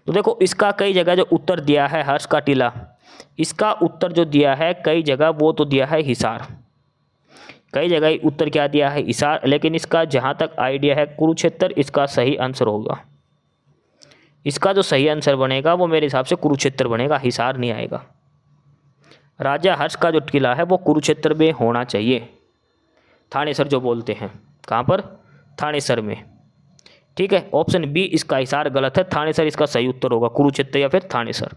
तो देखो इसका कई जगह जो उत्तर दिया है हर्ष का टीला, इसका उत्तर जो दिया है कई जगह वो तो दिया है हिसार। कई जगह उत्तर क्या दिया है? हिसार। लेकिन इसका जहाँ तक आइडिया है कुरुक्षेत्र इसका सही आंसर होगा। इसका जो सही आंसर बनेगा वो मेरे हिसाब से कुरुक्षेत्र बनेगा, हिसार नहीं आएगा। राजा हर्ष का जो किला है वो कुरुक्षेत्र में होना चाहिए। थानेसर जो बोलते हैं, कहाँ पर? थानेसर में। ठीक है, ऑप्शन बी इसका हिसार गलत है, थानेसर इसका सही उत्तर होगा, कुरुक्षेत्र या फिर थानेसर।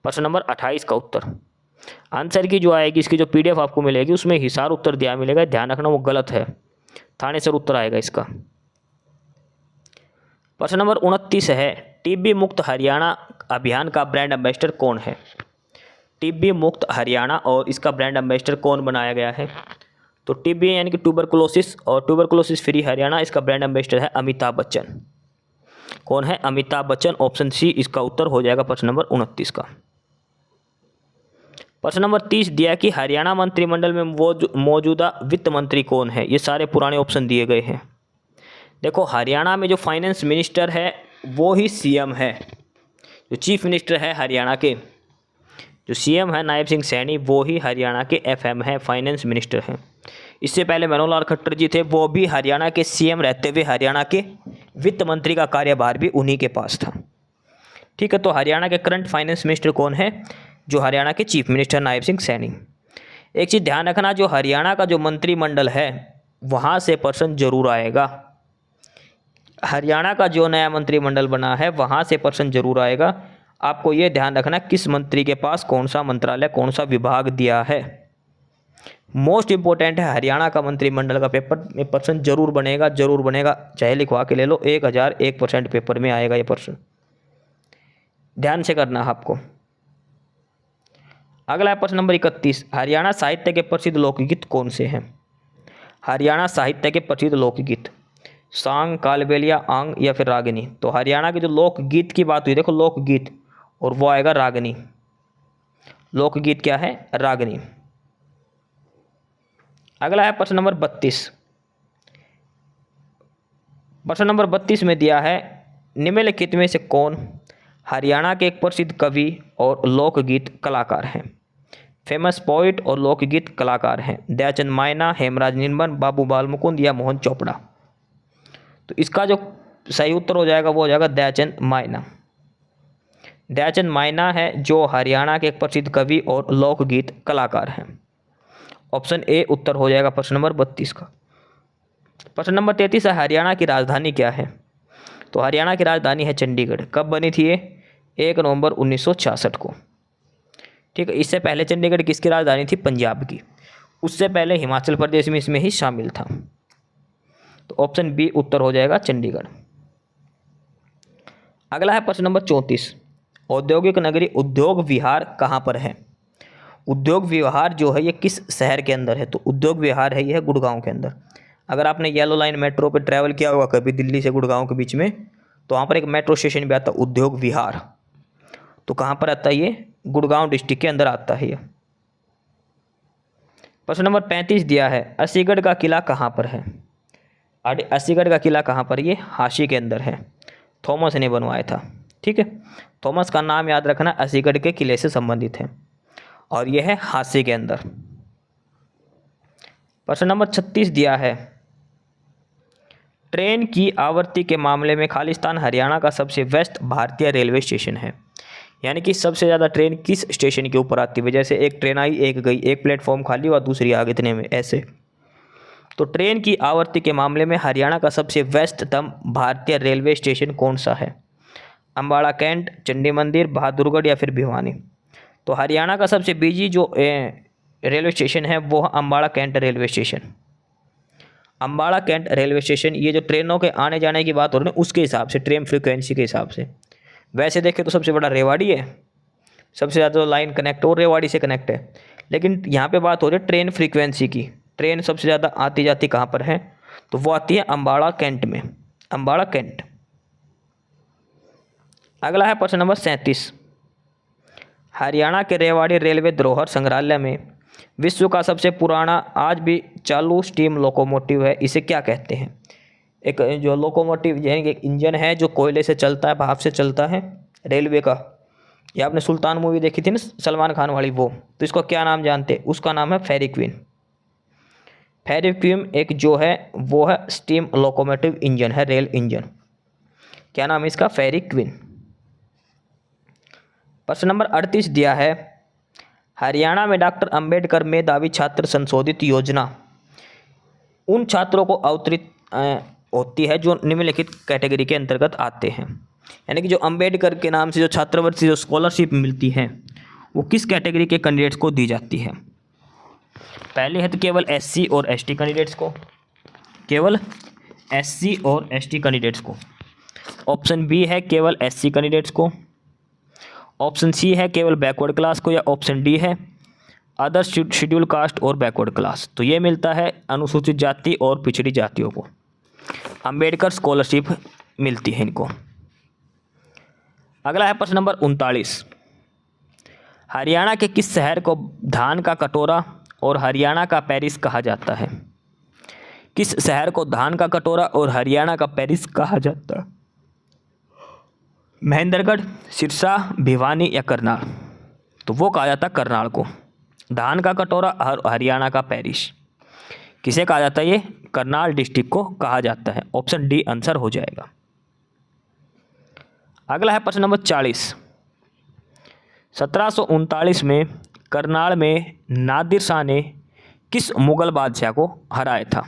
प्रश्न नंबर 28 का उत्तर आंसर की जो आएगी, इसकी जो पीडीएफ आपको मिलेगी उसमें हिसार उत्तर दिया मिलेगा, ध्यान रखना वो गलत है, थानेसर उत्तर आएगा इसका। प्रश्न नंबर 29 है, टीबी मुक्त हरियाणा अभियान का ब्रांड एम्बेसडर कौन है? टीबी मुक्त हरियाणा और इसका ब्रांड एम्बेसडर कौन बनाया गया है? तो टीबी यानी कि ट्यूबरकुलोसिस और ट्यूबरकुलोसिस फ्री हरियाणा, इसका ब्रांड एम्बेसडर है अमिताभ बच्चन। कौन है? अमिताभ बच्चन, ऑप्शन सी इसका उत्तर हो जाएगा प्रश्न नंबर 29 का। प्रश्न नंबर 30 दिया कि हरियाणा मंत्रिमंडल में मौजूदा वित्त मंत्री कौन है? ये सारे पुराने ऑप्शन दिए गए हैं। देखो, हरियाणा में जो फाइनेंस मिनिस्टर है वो ही सीएम है, जो चीफ मिनिस्टर है हरियाणा के, जो सीएम है नायब सिंह सैनी, वो ही हरियाणा के एफएम है, फाइनेंस मिनिस्टर हैं। इससे पहले मनोहर लाल खट्टर जी थे, वो भी हरियाणा के सीएम रहते हुए हरियाणा के वित्त मंत्री का कार्यभार भी उन्हीं के पास था। ठीक है, तो हरियाणा के करंट फाइनेंस मिनिस्टर कौन है? जो हरियाणा के चीफ मिनिस्टर नायब सिंह सैनी। एक चीज़ ध्यान रखना, जो हरियाणा का जो मंत्रिमंडल है वहाँ से पर्सन जरूर आएगा। हरियाणा का जो नया मंत्रिमंडल बना है वहाँ से पर्सन जरूर आएगा। आपको ये ध्यान रखना किस मंत्री के पास कौन सा मंत्रालय, कौन सा विभाग दिया है। मोस्ट इंपॉर्टेंट है, हरियाणा का मंत्रिमंडल का पेपर में पर्सन जरूर बनेगा, जरूर बनेगा, चाहे लिखवा के ले लो, 1001% पेपर में आएगा ये पर्सन, ध्यान से करना है आपको। अगला है प्रश्न नंबर 31, हरियाणा साहित्य के प्रसिद्ध लोकगीत कौन से हैं? हरियाणा साहित्य के प्रसिद्ध लोकगीत, सांग, कालबेलिया, आंग या फिर रागिनी। तो हरियाणा के जो लोकगीत की बात हुई, देखो लोकगीत, और वो आएगा रागिनी। लोकगीत क्या है? रागिनी। अगला है प्रश्न नंबर 32। प्रश्न नंबर 32 में दिया है, निम्नलिखित में से कौन हरियाणा के एक प्रसिद्ध कवि और लोकगीत कलाकार हैं? फेमस पोइट और लोकगीत कलाकार हैं, दयाचंद मायना, हेमराज निर्मल, बाबू बाल मुकुंद या मोहन चोपड़ा। तो इसका जो सही उत्तर हो जाएगा वो हो जाएगा दयाचंद मायना। दयाचंद मायना है जो हरियाणा के एक प्रसिद्ध कवि और लोकगीत कलाकार हैं। ऑप्शन ए उत्तर हो जाएगा प्रश्न नंबर 32 का। प्रश्न नंबर 33 है, हरियाणा की राजधानी क्या है? तो हरियाणा की राजधानी है चंडीगढ़। कब बनी थी ये? 1 नवंबर 1966 को। ठीक है, इससे पहले चंडीगढ़ किसकी राजधानी थी? पंजाब की। उससे पहले हिमाचल प्रदेश में इसमें ही शामिल था। तो ऑप्शन बी उत्तर हो जाएगा चंडीगढ़। अगला है प्रश्न नंबर 34, औद्योगिक नगरी उद्योग विहार कहाँ पर है? उद्योग विहार जो है ये किस शहर के अंदर है? तो उद्योग विहार है ये गुड़गांव के अंदर। अगर आपने येलो लाइन मेट्रो पे ट्रैवल किया होगा कभी दिल्ली से गुड़गांव के बीच में, तो वहाँ पर एक मेट्रो स्टेशन भी आता है उद्योग विहार। तो कहाँ पर आता है ये? गुड़गांव डिस्ट्रिक्ट के अंदर आता है ये। प्रश्न नंबर 35 दिया है, अस्सीगढ़ का किला कहाँ पर है? अस्सीगढ़ का किला कहाँ पर? ये हाशी के अंदर है, थॉमस ने बनवाया था। ठीक है, थॉमस का नाम याद रखना, अस्सीगढ़ के किले से संबंधित है, और यह है हाशी के अंदर। प्रश्न नंबर 36 दिया है, ट्रेन की आवृत्ति के मामले में खालिस्तान हरियाणा का सबसे व्यस्त भारतीय रेलवे स्टेशन है। यानी कि सबसे ज़्यादा ट्रेन किस स्टेशन के ऊपर आती है? जैसे एक ट्रेन आई, एक गई, एक प्लेटफॉर्म खाली हुआ, दूसरी आ गई, इतने में ऐसे। तो ट्रेन की आवृत्ति के मामले में हरियाणा का सबसे व्यस्ततम भारतीय रेलवे स्टेशन कौन सा है? अम्बाड़ा कैंट, चंडी मंदिर, बहादुरगढ़ या फिर भिवानी। तो हरियाणा का सबसे बिजी जो रेलवे स्टेशन है वो Ambala cantt railway station. Ambala cantt railway station, ये जो ट्रेनों के आने जाने की बात हो रही है उसके हिसाब से, ट्रेन फ्रीक्वेंसी के हिसाब से। वैसे देखें तो सबसे बड़ा रेवाड़ी है, सबसे ज़्यादा लाइन कनेक्ट और रेवाड़ी से कनेक्ट है, लेकिन यहाँ पे बात हो रही है ट्रेन फ्रीक्वेंसी की। ट्रेन सबसे ज़्यादा आती जाती कहाँ पर है? तो वो आती है अम्बाड़ा कैंट में, अम्बाड़ा कैंट। अगला है प्रश्न नंबर 37, हरियाणा के रेवाड़ी रेलवे धरोहर संग्रहालय में विश्व का सबसे पुराना आज भी चालू स्टीम लोकोमोटिव है, इसे क्या कहते हैं? एक जो लोकोमोटिव यानी कि एक इंजन है जो कोयले से चलता है, भाप से चलता है, रेलवे का। ये आपने सुल्तान मूवी देखी थी ना सलमान खान वाली, वो, तो इसको क्या नाम जानते हैं? उसका नाम है फेरिक्विन। फेरिक्विन एक जो है वो है स्टीम लोकोमोटिव इंजन है, रेल इंजन। क्या नाम है इसका? फेरिक्विन। प्रश्न नंबर 38 दिया है, हरियाणा में डॉक्टर अंबेडकर मेधावी छात्र संशोधित योजना उन छात्रों को होती है जो निम्नलिखित कैटेगरी के अंतर्गत आते हैं। यानी कि जो अंबेडकर के नाम से जो छात्रवृत्ति जो स्कॉलरशिप मिलती है वो किस कैटेगरी के कैंडिडेट्स को दी जाती है? पहले है तो केवल SC और ST कैंडिडेट्स को, केवल SC और ST कैंडिडेट्स को। ऑप्शन बी है केवल SC कैंडिडेट्स को। ऑप्शन सी है केवल बैकवर्ड क्लास को, या ऑप्शन डी है अदर शेड्यूल कास्ट और बैकवर्ड क्लास। तो ये मिलता है अनुसूचित जाति और पिछड़ी जातियों को अंबेडकर स्कॉलरशिप मिलती है इनको। अगला है प्रश्न नंबर 39। हरियाणा के किस शहर को धान का कटोरा और हरियाणा का पेरिस कहा जाता है? किस शहर को धान का कटोरा और हरियाणा का पेरिस कहा जाता है? महेंद्रगढ़, सिरसा, भिवानी या करनाल? तो वो कहा जाता है करनाल को। धान का कटोरा और हरियाणा का पेरिस किसे कहा जाता है? ये करनाल डिस्ट्रिक्ट को कहा जाता है। ऑप्शन डी आंसर हो जाएगा। अगला है प्रश्न नंबर 40। 1739 में करनाल में नादिर शाह ने किस मुगल बादशाह को हराया था?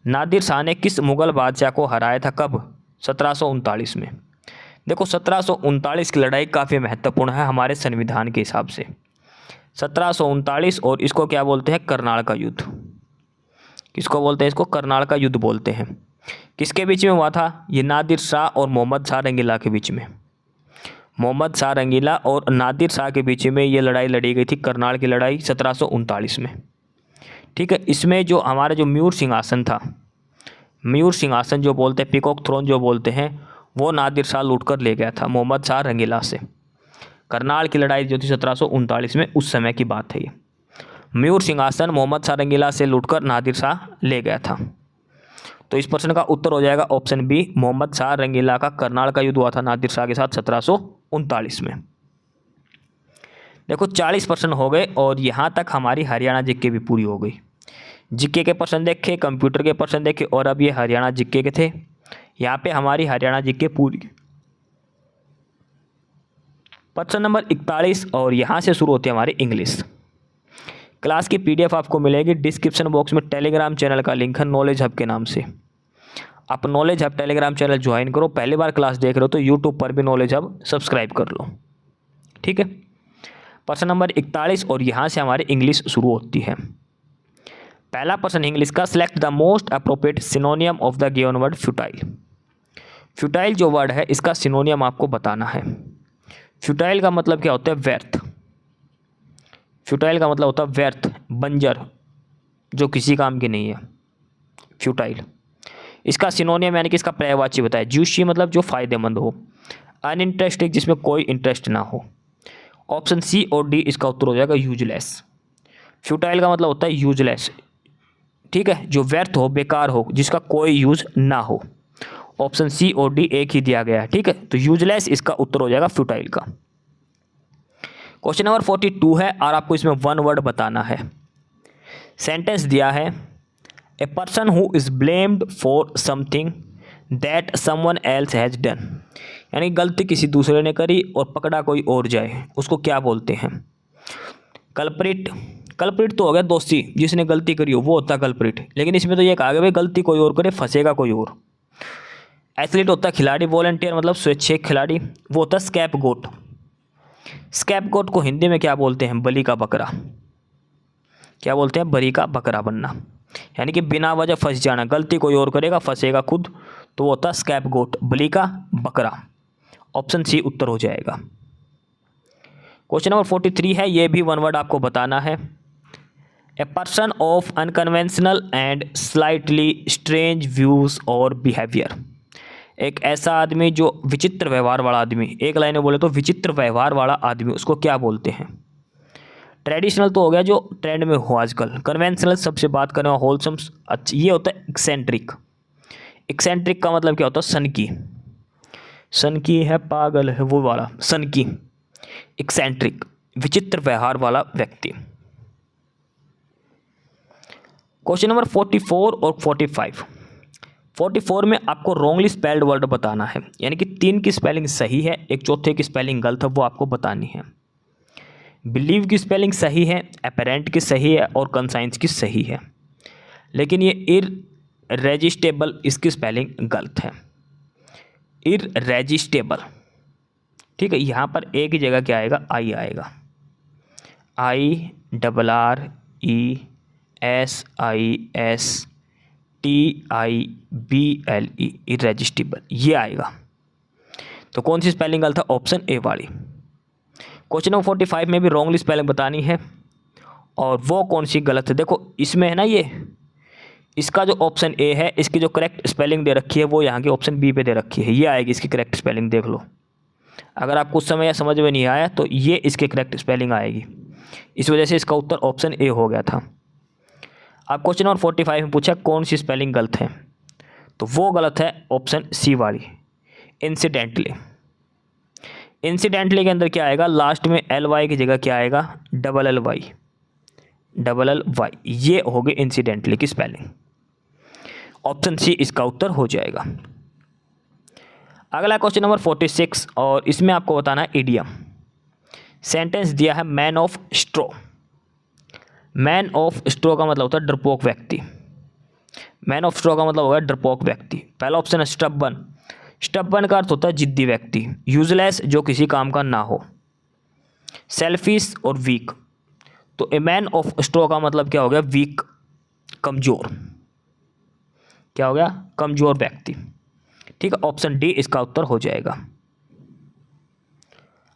नादिर शाह ने किस मुगल बादशाह को हराया था? कब? 1739 में। देखो 1739 की लड़ाई काफ़ी महत्वपूर्ण है हमारे संविधान के हिसाब से। 1739 और इसको क्या बोलते हैं? करनाल का युद्ध। किसको बोलते हैं? इसको करनाल का युद्ध बोलते हैं। किसके बीच में हुआ था? ये नादिर शाह और मोहम्मद शाह रंगीला के बीच में। मोहम्मद शाह रंगीला और नादिर शाह के बीच में ये लड़ाई लड़ी गई थी, करनाल की लड़ाई 1739 में। ठीक है। इसमें जो हमारा जो मयूर सिंहासन था, मयूर सिंहासन जो बोलते हैं, पीकॉक थ्रोन जो बोलते हैं, वो नादिर शाह लूट कर ले गया था मोहम्मद शाह रंगीला से। करनाल की लड़ाई जो थी 1739 में, उस समय की बात है ये। मयूर सिंहासन मोहम्मद शाह रंगीला से लूटकर नादिर शाह ले गया था। तो इस प्रश्न का उत्तर हो जाएगा ऑप्शन बी, मोहम्मद शाह रंगीला का करनाल का युद्ध हुआ था नादिर शाह के साथ 1739 में। देखो 40 प्रश्न हो गए और यहाँ तक हमारी हरियाणा जीके भी पूरी हो गई। जीके के प्रश्न देखे, कंप्यूटर के प्रश्न देखे और अब ये हरियाणा जीके के थे। यहाँ पे हमारी हरियाणा जीके पूरी। प्रश्न नंबर 41 और यहाँ से शुरू होती है हमारी इंग्लिश क्लास की। PDF आपको मिलेगी डिस्क्रिप्शन बॉक्स में। टेलीग्राम चैनल का लिंक है नॉलेज हब के नाम से। आप knowledge hub Telegram channel join करो। पहली बार क्लास देख रहे हो तो यूट्यूब पर भी नॉलेज हब सब्सक्राइब कर लो। ठीक है। प्रश्न नंबर 41 और यहाँ से हमारी इंग्लिश शुरू होती है। पहला प्रश्न इंग्लिश का, select the most appropriate सिनोनियम of the given word futile. Futile जो वर्ड है इसका सिनोनियम आपको बताना है। फ्यूटाइल का मतलब क्या होता है? व्यर्थ। फ्यूटाइल का मतलब होता है व्यर्थ, बंजर, जो किसी काम की नहीं है, फ्यूटाइल। इसका सिनोनियम यानी कि इसका पर्यायवाची बताया। जूशी मतलब जो फायदेमंद हो, अनइंटरेस्टिंग जिसमें कोई इंटरेस्ट ना हो। ऑप्शन सी और डी इसका उत्तर हो जाएगा यूजलेस। फ्यूटाइल का मतलब होता है यूजलेस, ठीक है, जो व्यर्थ हो, बेकार हो, जिसका कोई यूज ना हो। ऑप्शन सी और डी एक ही दिया गया है। ठीक है। तो यूजलेस इसका उत्तर हो जाएगा फ्यूटाइल का। क्वेश्चन नंबर 42 है और आपको इसमें वन वर्ड बताना है। सेंटेंस दिया है, a person who is blamed for something that someone else has done. यानी गलती किसी दूसरे ने करी और पकड़ा कोई और जाए, उसको क्या बोलते हैं? कल्प्रिट। कल्प्रिट तो हो गया दोषी, जिसने गलती करी हो वो होता है कल्प्रिट। लेकिन इसमें तो ये कहा गया भाई गलती कोई और करे, फंसेगा कोई और। एथलीट होता है खिलाड़ी, वॉलंटियर मतलब स्वेच्छिक खिलाड़ी, वो होता है स्कैप गोट। स्कैप गोट को हिंदी में क्या बोलते हैं? बलि का बकरा। क्या बोलते हैं? बलि का बकरा बनना, यानी कि बिना वजह फंस जाना, गलती कोई और करेगा फंसेगा खुद, तो वो होता है स्कैप गोट, बलि का बकरा। ऑप्शन सी उत्तर हो जाएगा। क्वेश्चन नंबर 43 है, ये भी वन वर्ड आपको बताना है। A person of unconventional and slightly strange views और बिहेवियर। एक ऐसा आदमी जो विचित्र व्यवहार वाला आदमी, एक लाइन में बोले तो विचित्र व्यवहार वाला आदमी, उसको क्या बोलते हैं? ट्रेडिशनल तो हो गया जो ट्रेंड में हो आजकल। कन्वेंशनल सबसे बात करें, होलसम, अच्छा ये होता है एक्सेंट्रिक। एक्सेंट्रिक का मतलब क्या होता है? सनकी। सनकी है, पागल है, वो वाला सनकी। एक्सेंट्रिक, विचित्र व्यवहार वाला व्यक्ति। क्वेश्चन नंबर 44 और 45। 44 में आपको रॉन्गली स्पेल्ड वर्ड बताना है, यानी कि 3 की स्पेलिंग सही है, एक चौथे की स्पेलिंग गलत है, वो आपको बतानी है। बिलीव की स्पेलिंग सही है, अपेरेंट की सही है और कंसाइंस की सही है। लेकिन ये इररेजिस्टेबल, इसकी स्पेलिंग गलत है, इररेजिस्टेबल। ठीक है, यहाँ पर ए की जगह क्या आएगा, आई आएगा, IRRESISTIBLE, इररेजिस्टेबल, ये आएगा। तो कौन सी स्पेलिंग गलत है, ऑप्शन ए वाली। क्वेश्चन नंबर 45 में भी रॉन्गली स्पेलिंग बतानी है, और वो कौन सी गलत है। देखो इसमें है ना, ये इसका जो ऑप्शन ए है, इसकी जो करेक्ट स्पेलिंग दे रखी है वो यहाँ की ऑप्शन बी पे दे रखी है, ये आएगी इसकी करेक्ट स्पेलिंग, देख लो। अगर आपको उस समय समझ में नहीं आया तो ये इसकी करेक्ट स्पेलिंग आएगी, इस वजह से इसका उत्तर ऑप्शन ए हो गया था। अब क्वेश्चन नंबर 45 में पूछा कौन सी स्पेलिंग गलत है, तो वो गलत है ऑप्शन सी वाली, इंसिडेंटली। इंसिडेंटली के अंदर क्या आएगा, लास्ट में एल वाई की जगह क्या आएगा, डबल एल वाई, ये हो गई इंसिडेंटली की स्पेलिंग। ऑप्शन सी इसका उत्तर हो जाएगा। अगला क्वेश्चन नंबर 46, और इसमें आपको बताना है इडियम। सेंटेंस दिया है man of straw. Man of straw का मतलब होता है डरपोक व्यक्ति। मैन ऑफ स्ट्रॉ का मतलब होगा डरपोक व्यक्ति। पहला ऑप्शन है स्टबबन। स्टबबन का अर्थ होता है जिद्दी व्यक्ति। यूजलेस, जो किसी काम का ना हो। सेल्फिश और वीक, तो ए मैन ऑफ स्ट्रॉ का मतलब क्या हो गया, वीक, कमजोर। क्या हो गया, कमजोर व्यक्ति। ठीक है, ऑप्शन डी इसका उत्तर हो जाएगा।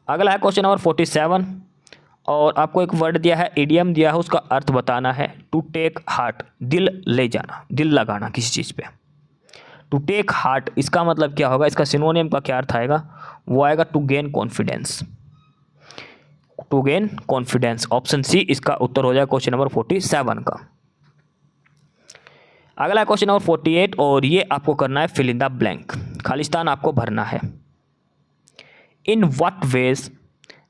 अगला है क्वेश्चन नंबर 47, और आपको एक वर्ड दिया है, इडियम दिया है, उसका अर्थ बताना है। टू टेक हार्ट, दिल ले जाना, दिल लगाना किसी चीज़ पे। टू टेक हार्ट, इसका मतलब क्या होगा, इसका सिनोनियम का क्या अर्थ आएगा, वो आएगा to gain confidence. To gain confidence, option C इसका उत्तर हो जाएगा क्वेश्चन नंबर 47 का। अगला क्वेश्चन नंबर 48, और ये आपको करना है फिल इन द ब्लैंक, खालिस्तान आपको भरना है। In what ways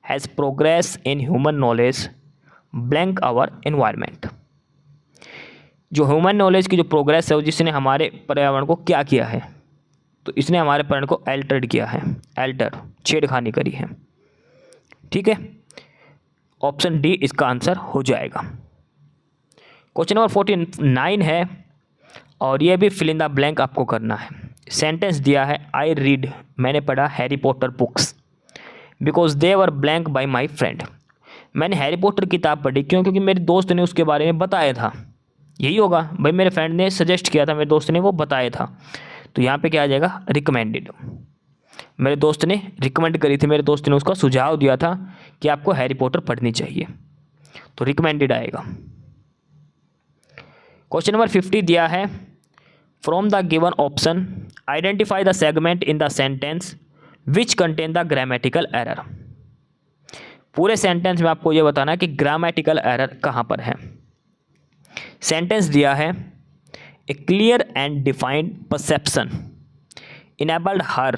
has progress in human knowledge blank our environment. जो ह्यूमन नॉलेज की जो प्रोग्रेस है वो जिसने हमारे पर्यावरण को क्या किया है, तो इसने हमारे पर्यावरण को एल्टर्ड किया है, एल्टर, छेड़खानी करी है। ठीक है, ऑप्शन डी इसका आंसर हो जाएगा। क्वेश्चन नंबर 49 है, और ये भी फिल इन द ब्लैंक आपको करना है। सेंटेंस दिया है, आई रीड, मैंने पढ़ा Harry Potter books because they were blank bye my friend. मैंने हैरी पॉटर किताब पढ़ी क्यों, क्योंकि मेरे दोस्त ने उसके बारे में बताया था। यही होगा भाई, मेरे फ्रेंड ने सजेस्ट किया था, मेरे दोस्त ने वो बताया था। तो यहाँ पे क्या आ जाएगा, रिकमेंडेड। मेरे दोस्त ने रिकमेंड करी थी, मेरे दोस्त ने उसका सुझाव दिया था कि आपको हैरी पॉटर पढ़नी चाहिए, तो रिकमेंडेड आएगा। क्वेश्चन नंबर 50 दिया है, from the given option identify the segment in the sentence which contain the grammatical error. पूरे सेंटेंस में आपको यह बताना है कि ग्रामेटिकल एरर कहाँ पर है। सेंटेंस दिया है, a clear and defined perception enabled her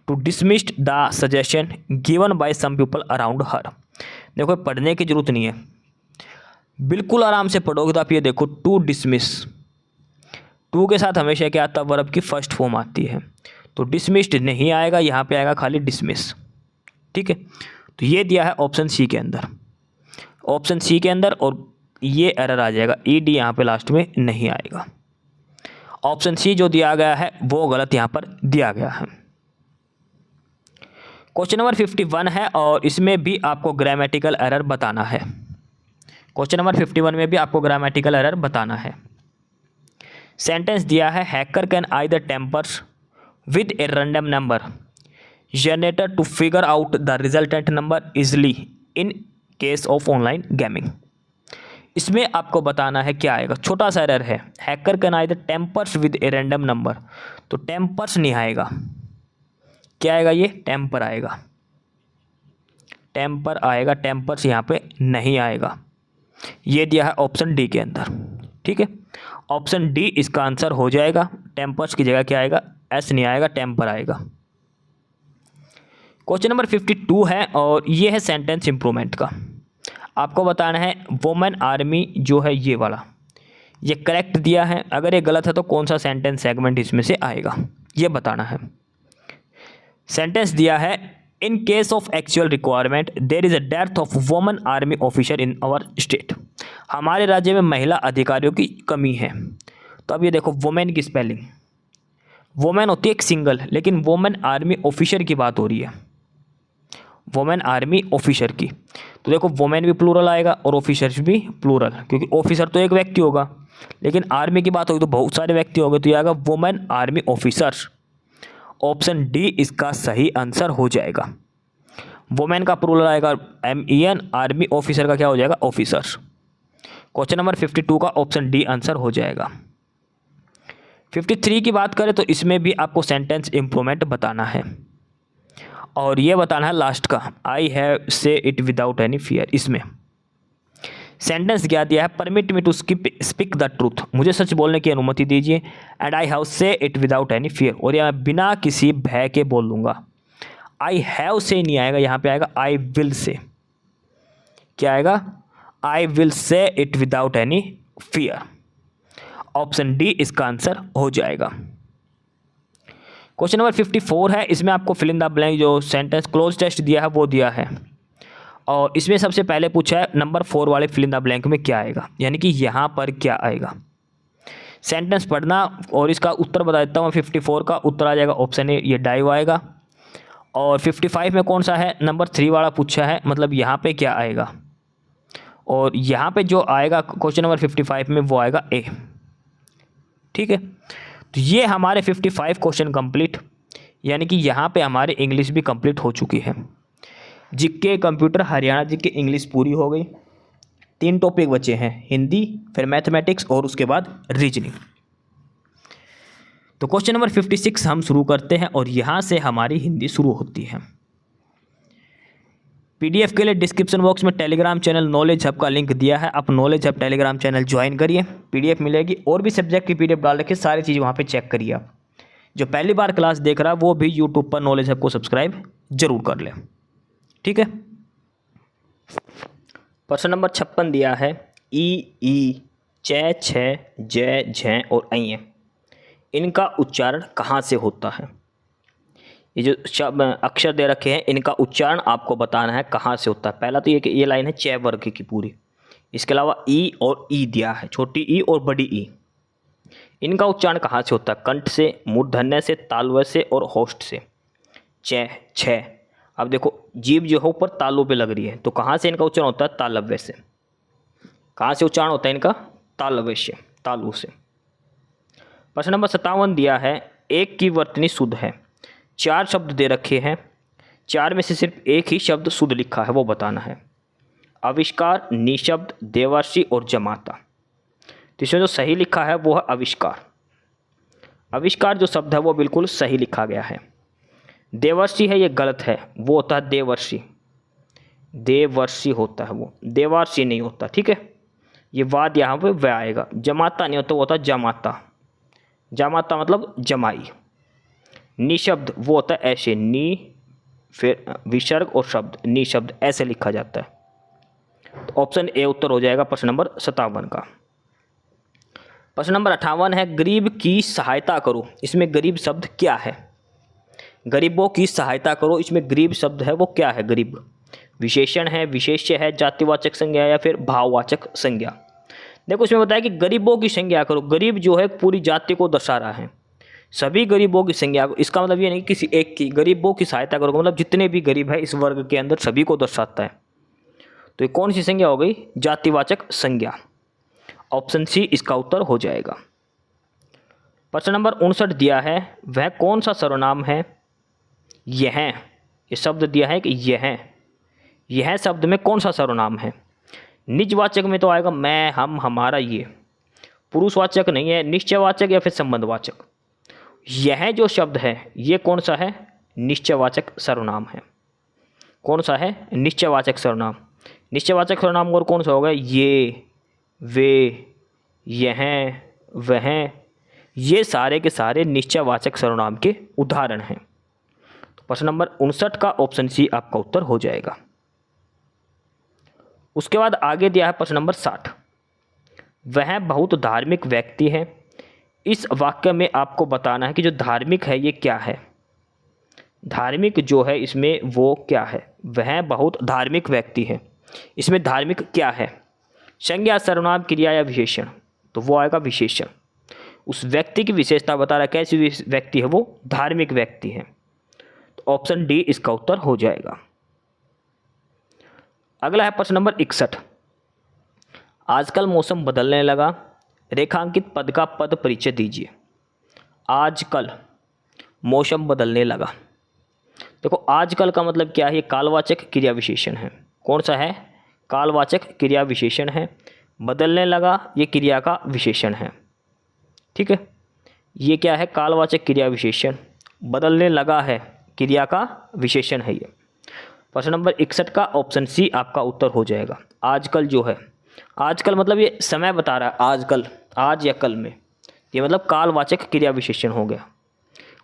to dismiss the suggestion given by some people around her. देखो पढ़ने की जरूरत नहीं है, बिल्कुल आराम से पढ़ोगे तो आप ये देखो, टू डिसमिस, टू के साथ हमेशा क्या आता है, वर्ब की फर्स्ट फॉर्म आती है, तो डिसमिस्ड नहीं आएगा, यहाँ पे आएगा खाली डिसमिस। ठीक है, तो ये दिया है ऑप्शन सी के अंदर, ऑप्शन सी के अंदर, और ये एरर आ जाएगा, ई डी यहाँ पे लास्ट में नहीं आएगा। ऑप्शन सी जो दिया गया है वो गलत यहाँ पर दिया गया है। क्वेश्चन नंबर 51 है, और इसमें भी आपको ग्रामेटिकल एरर बताना है। क्वेश्चन नंबर 51 में भी आपको ग्रामेटिकल एरर बताना है। सेंटेंस दिया है, hacker can either tempers with a random number generator to figure out the resultant number easily in case of online gaming. इसमें आपको बताना है क्या आएगा, छोटा सा एरर है, hacker can either tempers with a random number, तो टेम्पर्स नहीं आएगा, क्या आएगा, ये टेम्पर आएगा, टेम्पर आएगा, टेम्पर्स यहाँ पे नहीं आएगा। ये दिया है ऑप्शन डी के अंदर। ठीक है, ऑप्शन डी इसका आंसर हो जाएगा। टेम्पर्स की जगह क्या आएगा, एस नहीं आएगा, टेम्पर आएगा। क्वेश्चन नंबर 52 है, और ये है सेंटेंस इंप्रूवमेंट का। आपको बताना है वुमेन आर्मी जो है ये वाला, ये करेक्ट दिया है, अगर ये गलत है तो कौन सा सेंटेंस सेगमेंट इसमें से आएगा, ये बताना है। सेंटेंस दिया है, in case of actual requirement there is a death of women army officer in our state. हमारे राज्य में महिला अधिकारियों की कमी है, तो अब ये देखो वुमेन की स्पेलिंग, वुमेन होती है एक सिंगल, लेकिन वुमेन आर्मी ऑफिसर की बात हो रही है, वुमेन आर्मी ऑफिसर की। तो देखो वुमेन भी प्लूरल आएगा और ऑफिसर्स भी प्लूरल, क्योंकि ऑफिसर तो एक व्यक्ति होगा, लेकिन आर्मी की बात होगी तो बहुत सारे व्यक्ति होंगे, तो ये आएगा women army officers. Option D इसका सही आंसर हो जाएगा। वुमेन का प्लूरल आएगा MEN, आर्मी ऑफिसर का क्या हो जाएगा ऑफिसर्स। क्वेश्चन नंबर 52 का ऑप्शन डी आंसर हो जाएगा। 53 की बात करें तो इसमें भी आपको सेंटेंस इंप्रूवमेंट बताना है, और ये बताना है लास्ट का, I have say it without any fear. इसमें सेंटेंस क्या दिया है, permit me to speak the truth, मुझे सच बोलने की अनुमति दीजिए, and I have say it without any fear, और यह बिना किसी भय के बोल लूँगा। आई हैव से नहीं आएगा, यहाँ पे आएगा आई विल से। क्या आएगा, I will say it without any fear. Option D इसका आंसर हो जाएगा। क्वेश्चन नंबर 54 है, इसमें आपको फिल इन द ब्लैंक जो सेंटेंस क्लोज टेस्ट दिया है वो दिया है, और इसमें सबसे पहले पूछा है नंबर 4 वाले फिल इन द ब्लैंक में क्या आएगा, यानी कि यहाँ पर क्या आएगा। सेंटेंस पढ़ना और इसका उत्तर बता देता हूँ। 54 का उत्तर आ जाएगा ऑप्शन ए, ये डाइव आएगा। और 55 में कौन सा है, नंबर 3 वाला पूछा है, मतलब यहाँ पे क्या आएगा, और यहाँ पे जो आएगा क्वेश्चन नंबर 55 में वो आएगा ए। ठीक है, तो ये हमारे 55 क्वेश्चन कंप्लीट, यानी कि यहाँ पे हमारे इंग्लिश भी कंप्लीट हो चुकी है। GK computer, Haryana GK English पूरी हो गई। 3 टॉपिक बचे हैं, हिंदी, फिर मैथमेटिक्स और उसके बाद रीजनिंग। तो क्वेश्चन नंबर 56 हम शुरू करते हैं, और यहाँ से हमारी हिंदी शुरू होती है। PDF के लिए डिस्क्रिप्शन बॉक्स में टेलीग्राम चैनल नॉलेज हब का लिंक दिया है, आप knowledge hub Telegram channel join करिए, PDF मिलेगी, और भी सब्जेक्ट की PDF डाल रखिए, सारी चीज़ वहाँ पे चेक करिए। आप जो पहली बार क्लास देख रहा है वो भी यूट्यूब पर नॉलेज हब को सब्सक्राइब जरूर कर ले। ठीक है, प्रश्न नंबर 56 दिया है, ई, च, छ, ज, झ और ऐ, इनका उच्चारण कहाँ से होता है। ये जो शब्द अक्षर दे रखे हैं इनका उच्चारण आपको बताना है कहाँ से होता है। पहला तो ये लाइन है च वर्ग की पूरी, इसके अलावा ई और ई दिया है, छोटी ई और बड़ी ई। इनका उच्चारण कहाँ से होता है, कंठ से, मूर्धन्य से, तालव्य से और होष्ठ से। च, छ, अब देखो जीभ जो है ऊपर तालू पे लग रही है, तो कहाँ से इनका उच्चारण होता है, तालव्य से। कहाँ से उच्चारण होता है इनका, तालव्य से, तालु से। प्रश्न नंबर 57 दिया है, एक की वर्तनी शुद्ध है, 4 शब्द दे रखे हैं, 4 में से सिर्फ एक ही शब्द शुद्ध लिखा है, वो बताना है। आविष्कार, निशब्द, देवर्षि और जमाता। तो इसमें जो सही लिखा है वो है आविष्कार। आविष्कार जो शब्द है वो बिल्कुल सही लिखा गया है। देवर्षि है ये गलत है, वो होता है देवर्षि, देवर्षि होता है वो, देवार्षि नहीं होता। ठीक है, ये वाद यहाँ पे वह आएगा। जमाता नहीं होता, वो होता है जमाता, जमाता मतलब जमाई। निशब्द वो होता है ऐसे, नी फिर विसर्ग और शब्द, निशब्द ऐसे लिखा जाता है। तो ऑप्शन ए उत्तर हो जाएगा प्रश्न नंबर 57 का। प्रश्न नंबर 58 है, गरीब की सहायता करो, इसमें गरीब शब्द क्या है। गरीबों की सहायता करो, इसमें गरीब शब्द है वो क्या है। गरीब विशेषण है, विशेष्य है, जातिवाचक संज्ञा या फिर भाववाचक संज्ञा। देखो इसमें बताया कि गरीबों की संज्ञा करो, गरीब जो है पूरी जाति को दर्शा रहा है, सभी गरीबों की संज्ञा को। इसका मतलब ये नहीं कि किसी एक की, गरीबों की सहायता करो मतलब जितने भी गरीब है इस वर्ग के अंदर सभी को दर्शाता है। तो ये कौन सी संज्ञा हो गई, जातिवाचक संज्ञा। ऑप्शन सी इसका उत्तर हो जाएगा। प्रश्न नंबर 59 दिया है, वह कौन सा सर्वनाम है। ये शब्द दिया है कि यह शब्द में कौन सा सर्वनाम है। निजवाचक में तो आएगा मैं, हम, हमारा, ये। पुरुषवाचक नहीं है, निश्चयवाचक या फिर संबंधवाचक। यह जो शब्द है ये कौन सा है, निश्चयवाचक सर्वनाम है। कौन सा है, निश्चयवाचक सर्वनाम। निश्चयवाचक सर्वनाम और कौन सा होगा, ये, वे, यह, वह, ये सारे के सारे निश्चयवाचक सर्वनाम के उदाहरण हैं। तो प्रश्न नंबर 59 का ऑप्शन सी आपका उत्तर हो जाएगा। उसके बाद आगे दिया है प्रश्न नंबर 60, वह बहुत धार्मिक व्यक्ति है। इस वाक्य में आपको बताना है कि जो धार्मिक है ये क्या है। धार्मिक जो है इसमें वो क्या है, वह बहुत धार्मिक व्यक्ति है, इसमें धार्मिक क्या है। संज्ञा, सर्वनाम, क्रिया या विशेषण, तो वो आएगा विशेषण। उस व्यक्ति की विशेषता बता रहा है, कैसी व्यक्ति है वो, धार्मिक व्यक्ति है। तो ऑप्शन डी इसका उत्तर हो जाएगा। अगला है प्रश्न नंबर 61। आजकल मौसम बदलने लगा, रेखांकित पद का पद परिचय दीजिए। आजकल मौसम बदलने लगा। देखो आजकल का मतलब क्या है, ये कालवाचक क्रिया विशेषण है। कौन सा है, कालवाचक क्रिया विशेषण है। बदलने लगा ये क्रिया का विशेषण है, ठीक है। ये क्या है, कालवाचक क्रिया विशेषण, बदलने लगा है क्रिया का विशेषण है ये। प्रश्न नंबर 61 का ऑप्शन सी आपका उत्तर हो जाएगा। आजकल जो है, आजकल मतलब ये समय बता रहा है, आजकल, आज या कल में, ये मतलब कालवाचक क्रिया विशेषण हो गया।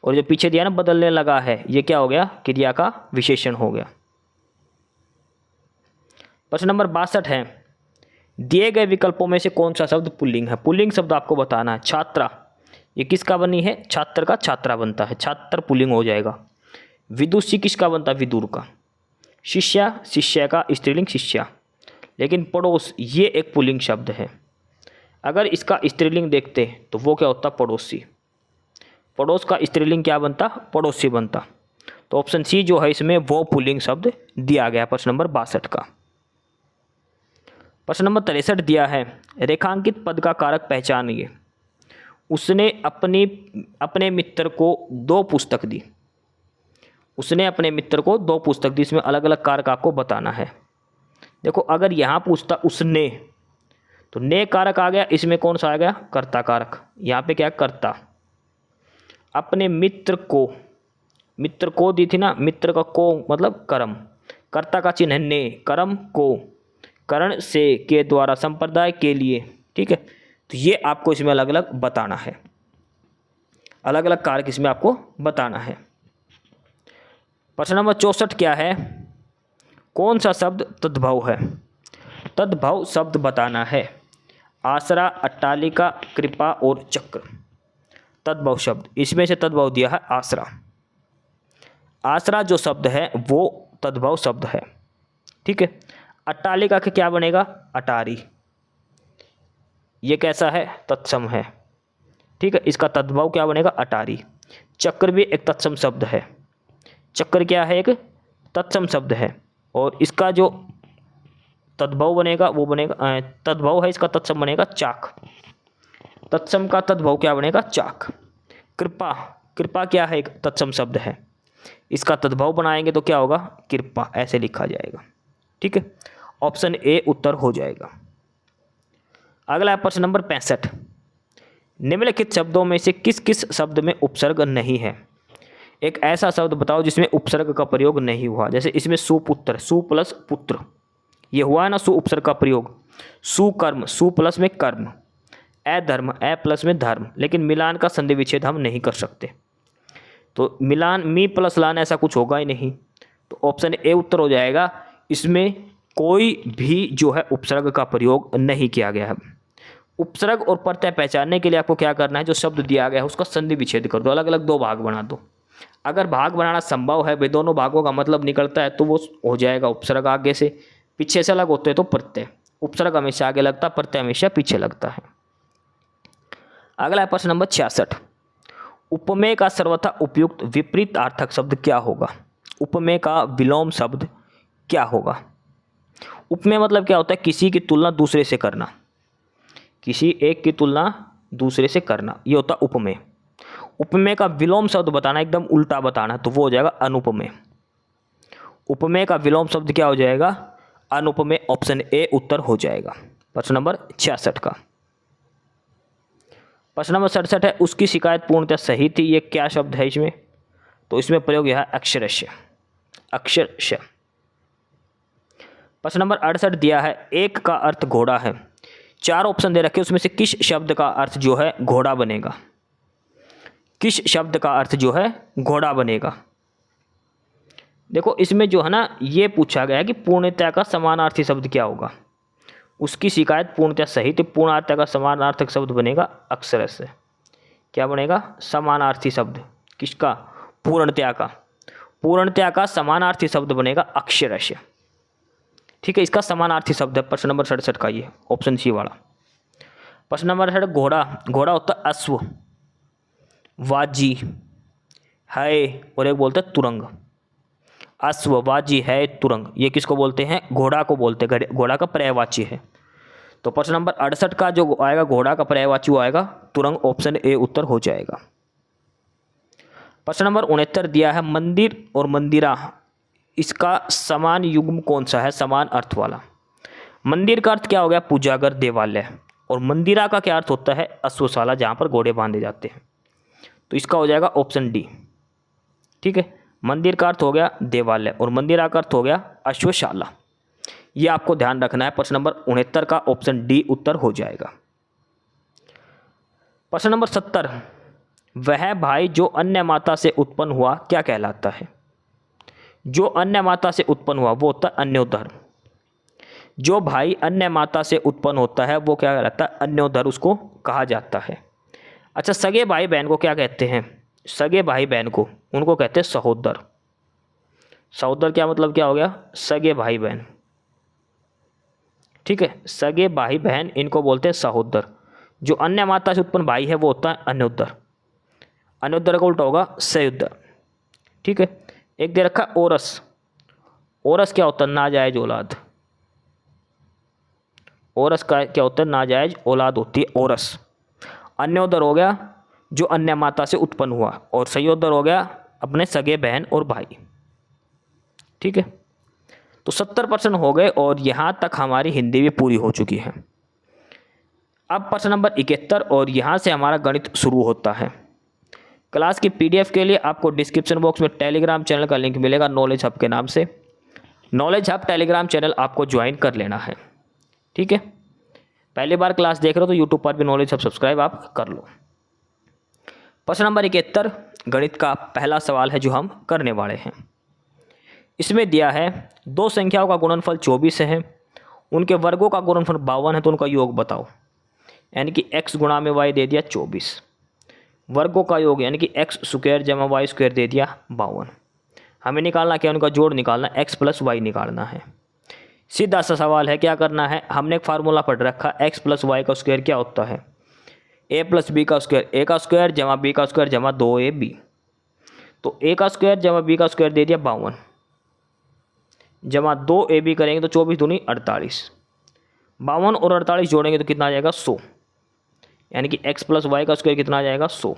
और जो पीछे दिया ना बदलने लगा है, ये क्या हो गया, क्रिया का विशेषण हो गया। प्रश्न नंबर 62 है, दिए गए विकल्पों में से कौन सा शब्द पुल्लिंग है। पुल्लिंग शब्द आपको बताना है। छात्रा, ये किसका बनी है, छात्र का छात्रा बनता है, छात्र पुल्लिंग हो जाएगा। विदुषी किसका बनता है, विदुर का। शिष्या, शिष्या का स्त्रीलिंग शिष्या। लेकिन पड़ोस ये एक पुल्लिंग शब्द है, अगर इसका स्त्रीलिंग देखते तो वो क्या होता, पड़ोसी। पड़ोस का स्त्रीलिंग क्या बनता, पड़ोसी बनता। तो ऑप्शन सी जो है इसमें वो पुल्लिंग शब्द दिया गया प्रश्न नंबर 62 का। प्रश्न नंबर 63 दिया है, रेखांकित पद का कारक पहचानिए। उसने अपने मित्र को 2 पुस्तक दी। उसने अपने मित्र को 2 पुस्तक दी, इसमें अलग अलग कारक आपको बताना है। देखो अगर यहाँ पूछता उसने, तो ने कारक आ गया, इसमें कौन सा आ गया, कर्ता कारक। यहाँ पे क्या कर्ता। अपने मित्र को दी थी ना, मित्र का को मतलब कर्म, कर्ता का चिन्ह ने, कर्म को, करण से के द्वारा, संप्रदाय के लिए, ठीक है। तो ये आपको इसमें अलग अलग बताना है, अलग अलग कारक इसमें आपको बताना है। प्रश्न नंबर 64 क्या है, कौन सा शब्द तद्भव है। तद्भव शब्द बताना है। आसरा, अट्टालिका, कृपा और चक्र। तद्भव शब्द, इसमें से तद्भव दिया है आसरा। आसरा जो शब्द है वो तद्भव शब्द है, ठीक है। अट्टालिका के क्या बनेगा, अटारी। ये कैसा है, तत्सम है, ठीक है। इसका तद्भव क्या बनेगा, अटारी। चक्र भी एक तत्सम शब्द है। चक्र क्या है, एक तत्सम शब्द है। और इसका जो तद्भव बनेगा वो बनेगा, तद्भव है इसका, तत्सम बनेगा चाक। तत्सम का तद्भव क्या बनेगा, चाक। कृपा, कृपा क्या है, एक तत्सम शब्द है। इसका तद्भव बनाएंगे तो क्या होगा, कृपा, ऐसे लिखा जाएगा, ठीक है। ऑप्शन ए उत्तर हो जाएगा। अगला है प्रश्न नंबर 65। निम्नलिखित शब्दों में से किस किस शब्द में उपसर्ग नहीं है। एक ऐसा शब्द बताओ जिसमें उपसर्ग का प्रयोग नहीं हुआ। जैसे इसमें सुपुत्र, सु प्लस पुत्र, ये हुआ है ना, सु उपसर्ग का प्रयोग। सुकर्म, सु प्लस में कर्म। अधर्म, अ प्लस में धर्म। लेकिन मिलान का संधि विच्छेद हम नहीं कर सकते, तो मिलान मी प्लस लान ऐसा कुछ होगा ही नहीं। तो ऑप्शन ए उत्तर हो जाएगा। इसमें कोई भी जो है उपसर्ग का प्रयोग नहीं किया गया है। उपसर्ग और प्रत्यय पहचानने के लिए आपको क्या करना है, जो शब्द दिया गया है उसका संधि विच्छेद कर दो, अलग अलग 2 भाग बना दो। अगर भाग बनाना संभव है, वे दोनों भागों का मतलब निकलता है, तो वो हो जाएगा उपसर्ग आगे से, पीछे से अलग होते हैं तो प्रत्यय। उपसर्ग हमेशा आगे लगता है, प्रत्यय हमेशा पीछे लगता है। अगला है प्रश्न नंबर 66। उपमेय का सर्वथा उपयुक्त विपरीत अर्थक शब्द क्या होगा। उपमेय का विलोम शब्द क्या होगा। उपमेय मतलब क्या होता है, किसी की तुलना दूसरे से करना, किसी एक की तुलना दूसरे से करना, ये होता है उपमेय। उपमेय का विलोम शब्द बताना, एकदम उल्टा बताना, तो वो हो जाएगा अनुपमेय। उपमेय का विलोम शब्द क्या हो जाएगा, अनुपमेय। ऑप्शन ए उत्तर हो जाएगा प्रश्न नंबर 66 का। प्रश्न नंबर 67 है, उसकी शिकायत पूर्णतः सही थी, ये क्या शब्द है इसमें। तो इसमें प्रयोग यह है अक्षरश, अक्षरश। प्रश्न नंबर 68 दिया है, एक का अर्थ घोड़ा है। 4 ऑप्शन दे रखे, उसमें से किस शब्द का अर्थ जो है घोड़ा बनेगा। किस शब्द का अर्थ जो है घोड़ा बनेगा। देखो इसमें जो है ना, ये पूछा गया है कि पूर्णतः का समानार्थी शब्द क्या होगा। उसकी शिकायत पूर्णतः सही, तो पूर्णतः का समानार्थक शब्द बनेगा अक्षरश। क्या बनेगा, समानार्थी शब्द किसका, पूर्णतः का। पूर्णतः का समानार्थी शब्द बनेगा अक्षरश, ठीक है। इसका समानार्थी शब्द है प्रश्न नंबर 67 का ये, ऑप्शन सी वाला। प्रश्न नंबर 68 घोड़ा, घोड़ा होता है अश्व, वाजी है और एक बोलते हैं तुरंग। अश्व, वाजी है, तुरंग, ये किसको बोलते हैं? घोड़ा को बोलते हैं, घोड़ा का पर्यायवाची है। तो प्रश्न नंबर 68 का जो आएगा घोड़ा का पर्यायवाची वो आएगा तुरंग, ऑप्शन ए उत्तर हो जाएगा। प्रश्न नंबर 69 दिया है मंदिर और मंदिरा, इसका समान युग्म कौन सा है, समान अर्थ वाला? मंदिर का अर्थ क्या हो गया? पूजागर, देवालय। और मंदिरा का क्या अर्थ होता है? अश्वशाला, जहाँ पर घोड़े बांधे जाते हैं। तो इसका हो जाएगा ऑप्शन डी। ठीक है, मंदिर का अर्थ हो गया देवालय और मंदिरा का अर्थ हो गया अश्वशाला। ये आपको ध्यान रखना है। प्रश्न नंबर 69 का ऑप्शन डी उत्तर हो जाएगा। प्रश्न नंबर 70 वह भाई जो अन्य माता से उत्पन्न हुआ क्या कहलाता है? जो अन्य माता से उत्पन्न हुआ वो होता है अन्योदर। जो भाई अन्य माता से उत्पन्न होता है वो क्या कहलाता है? अन्योदर उसको कहा जाता है। अच्छा, सगे भाई बहन को क्या कहते हैं? सगे भाई बहन को उनको कहते हैं सहोदर। सहोदर क्या मतलब क्या हो गया? सगे भाई बहन। ठीक है, सगे भाई बहन इनको बोलते हैं सहोदर। जो अन्य माता से उत्पन्न भाई है वो होता है अन्योदर। अन्योदर का उल्टा होगा सयोदर। ठीक है, एक दे रखा ओरस। ओरस क्या होता है? नाजायज औलाद। ओरस का क्या होता है? नाजायज औलाद होती है ओरस। अन्योदर हो गया जो अन्य माता से उत्पन्न हुआ, और सयोदर हो गया अपने सगे बहन और भाई। ठीक है, तो 70% हो गए और यहाँ तक हमारी हिंदी भी पूरी हो चुकी है। अब प्रश्न नंबर 71 और यहाँ से हमारा गणित शुरू होता है। क्लास की पीडीएफ के लिए आपको डिस्क्रिप्शन बॉक्स में टेलीग्राम चैनल का लिंक मिलेगा नॉलेज हब के नाम से। नॉलेज हब टेलीग्राम चैनल आपको ज्वाइन कर लेना है। ठीक है, पहली बार क्लास देख रहे हो तो यूट्यूब पर भी नॉलेज हब सब्सक्राइब आप कर लो। प्रश्न नंबर 71 गणित का पहला सवाल है जो हम करने वाले हैं। इसमें दिया है दो संख्याओं का गुणनफल 24 है, उनके वर्गों का गुणनफल 52 है, तो उनका योग बताओ। यानी कि x गुणा में y दे दिया 24, वर्गों का योग यानी कि x स्क्वायर जमा y स्क्वायर दे दिया 52। हमें निकालना क्या? उनका जोड़ निकालना, x प्लस वाई निकालना है। सीधा सा सवाल है, क्या करना है? हमने एक फार्मूला पढ़ रखा, x प्लस वाई का स्क्वायर क्या होता है? a प्लस बी का स्क्वायर, a का स्क्वायर जमा b का स्क्वायर जमा 2ab। तो a का स्क्वायर जमा b का स्क्वायर दे दिया 52 जमा 2ab करेंगे तो 24 दूनी 48। 52 और 48 जोड़ेंगे तो कितना आ जाएगा? 100। यानी कि x प्लस वाई का स्क्वायर कितना आ जाएगा? 100।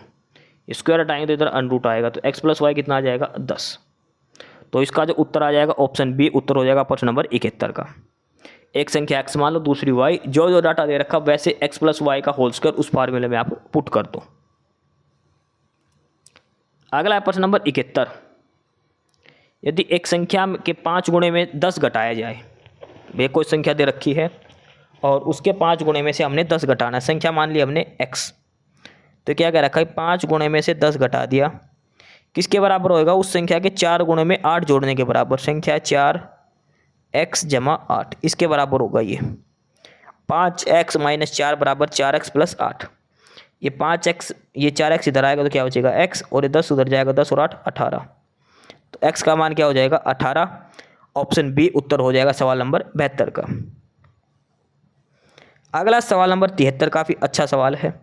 स्क्वायर हटाएंगे तो इधर अनरूट आएगा, तो x प्लस वाई कितना आ जाएगा? 10। तो इसका जो उत्तर आ जाएगा ऑप्शन बी उत्तर हो जाएगा प्रश्न नंबर 71 का। एक संख्या x मान लो, दूसरी y, जो जो डाटा दे रखा वैसे x प्लस वाई का होल स्क्वायर उस फार्मूले में आप पुट कर दो। अगला है प्रश्न नंबर 71। यदि एक संख्या के 5 गुणे में 10 घटाया जाए, वे कोई संख्या दे रखी है और उसके 5 गुणे में से हमने 10 घटाना है। संख्या मान ली हमने x, तो क्या कह रखा है? 5 गुणे में से 10 घटा दिया, किसके बराबर होएगा? उस संख्या के 4 गुणे में 8 जोड़ने के बराबर। संख्या 4x जमा 8, इसके बराबर होगा ये 5x माइनस 4 बराबर 4x प्लस 8। ये 5x, ये 4x इधर आएगा तो क्या बचेगा? x, और ये 10 उधर जाएगा, 10 और 8 18। तो x का मान क्या हो जाएगा? 18। ऑप्शन बी उत्तर हो जाएगा सवाल नंबर 72 का। अगला सवाल नंबर 73 काफ़ी अच्छा सवाल है।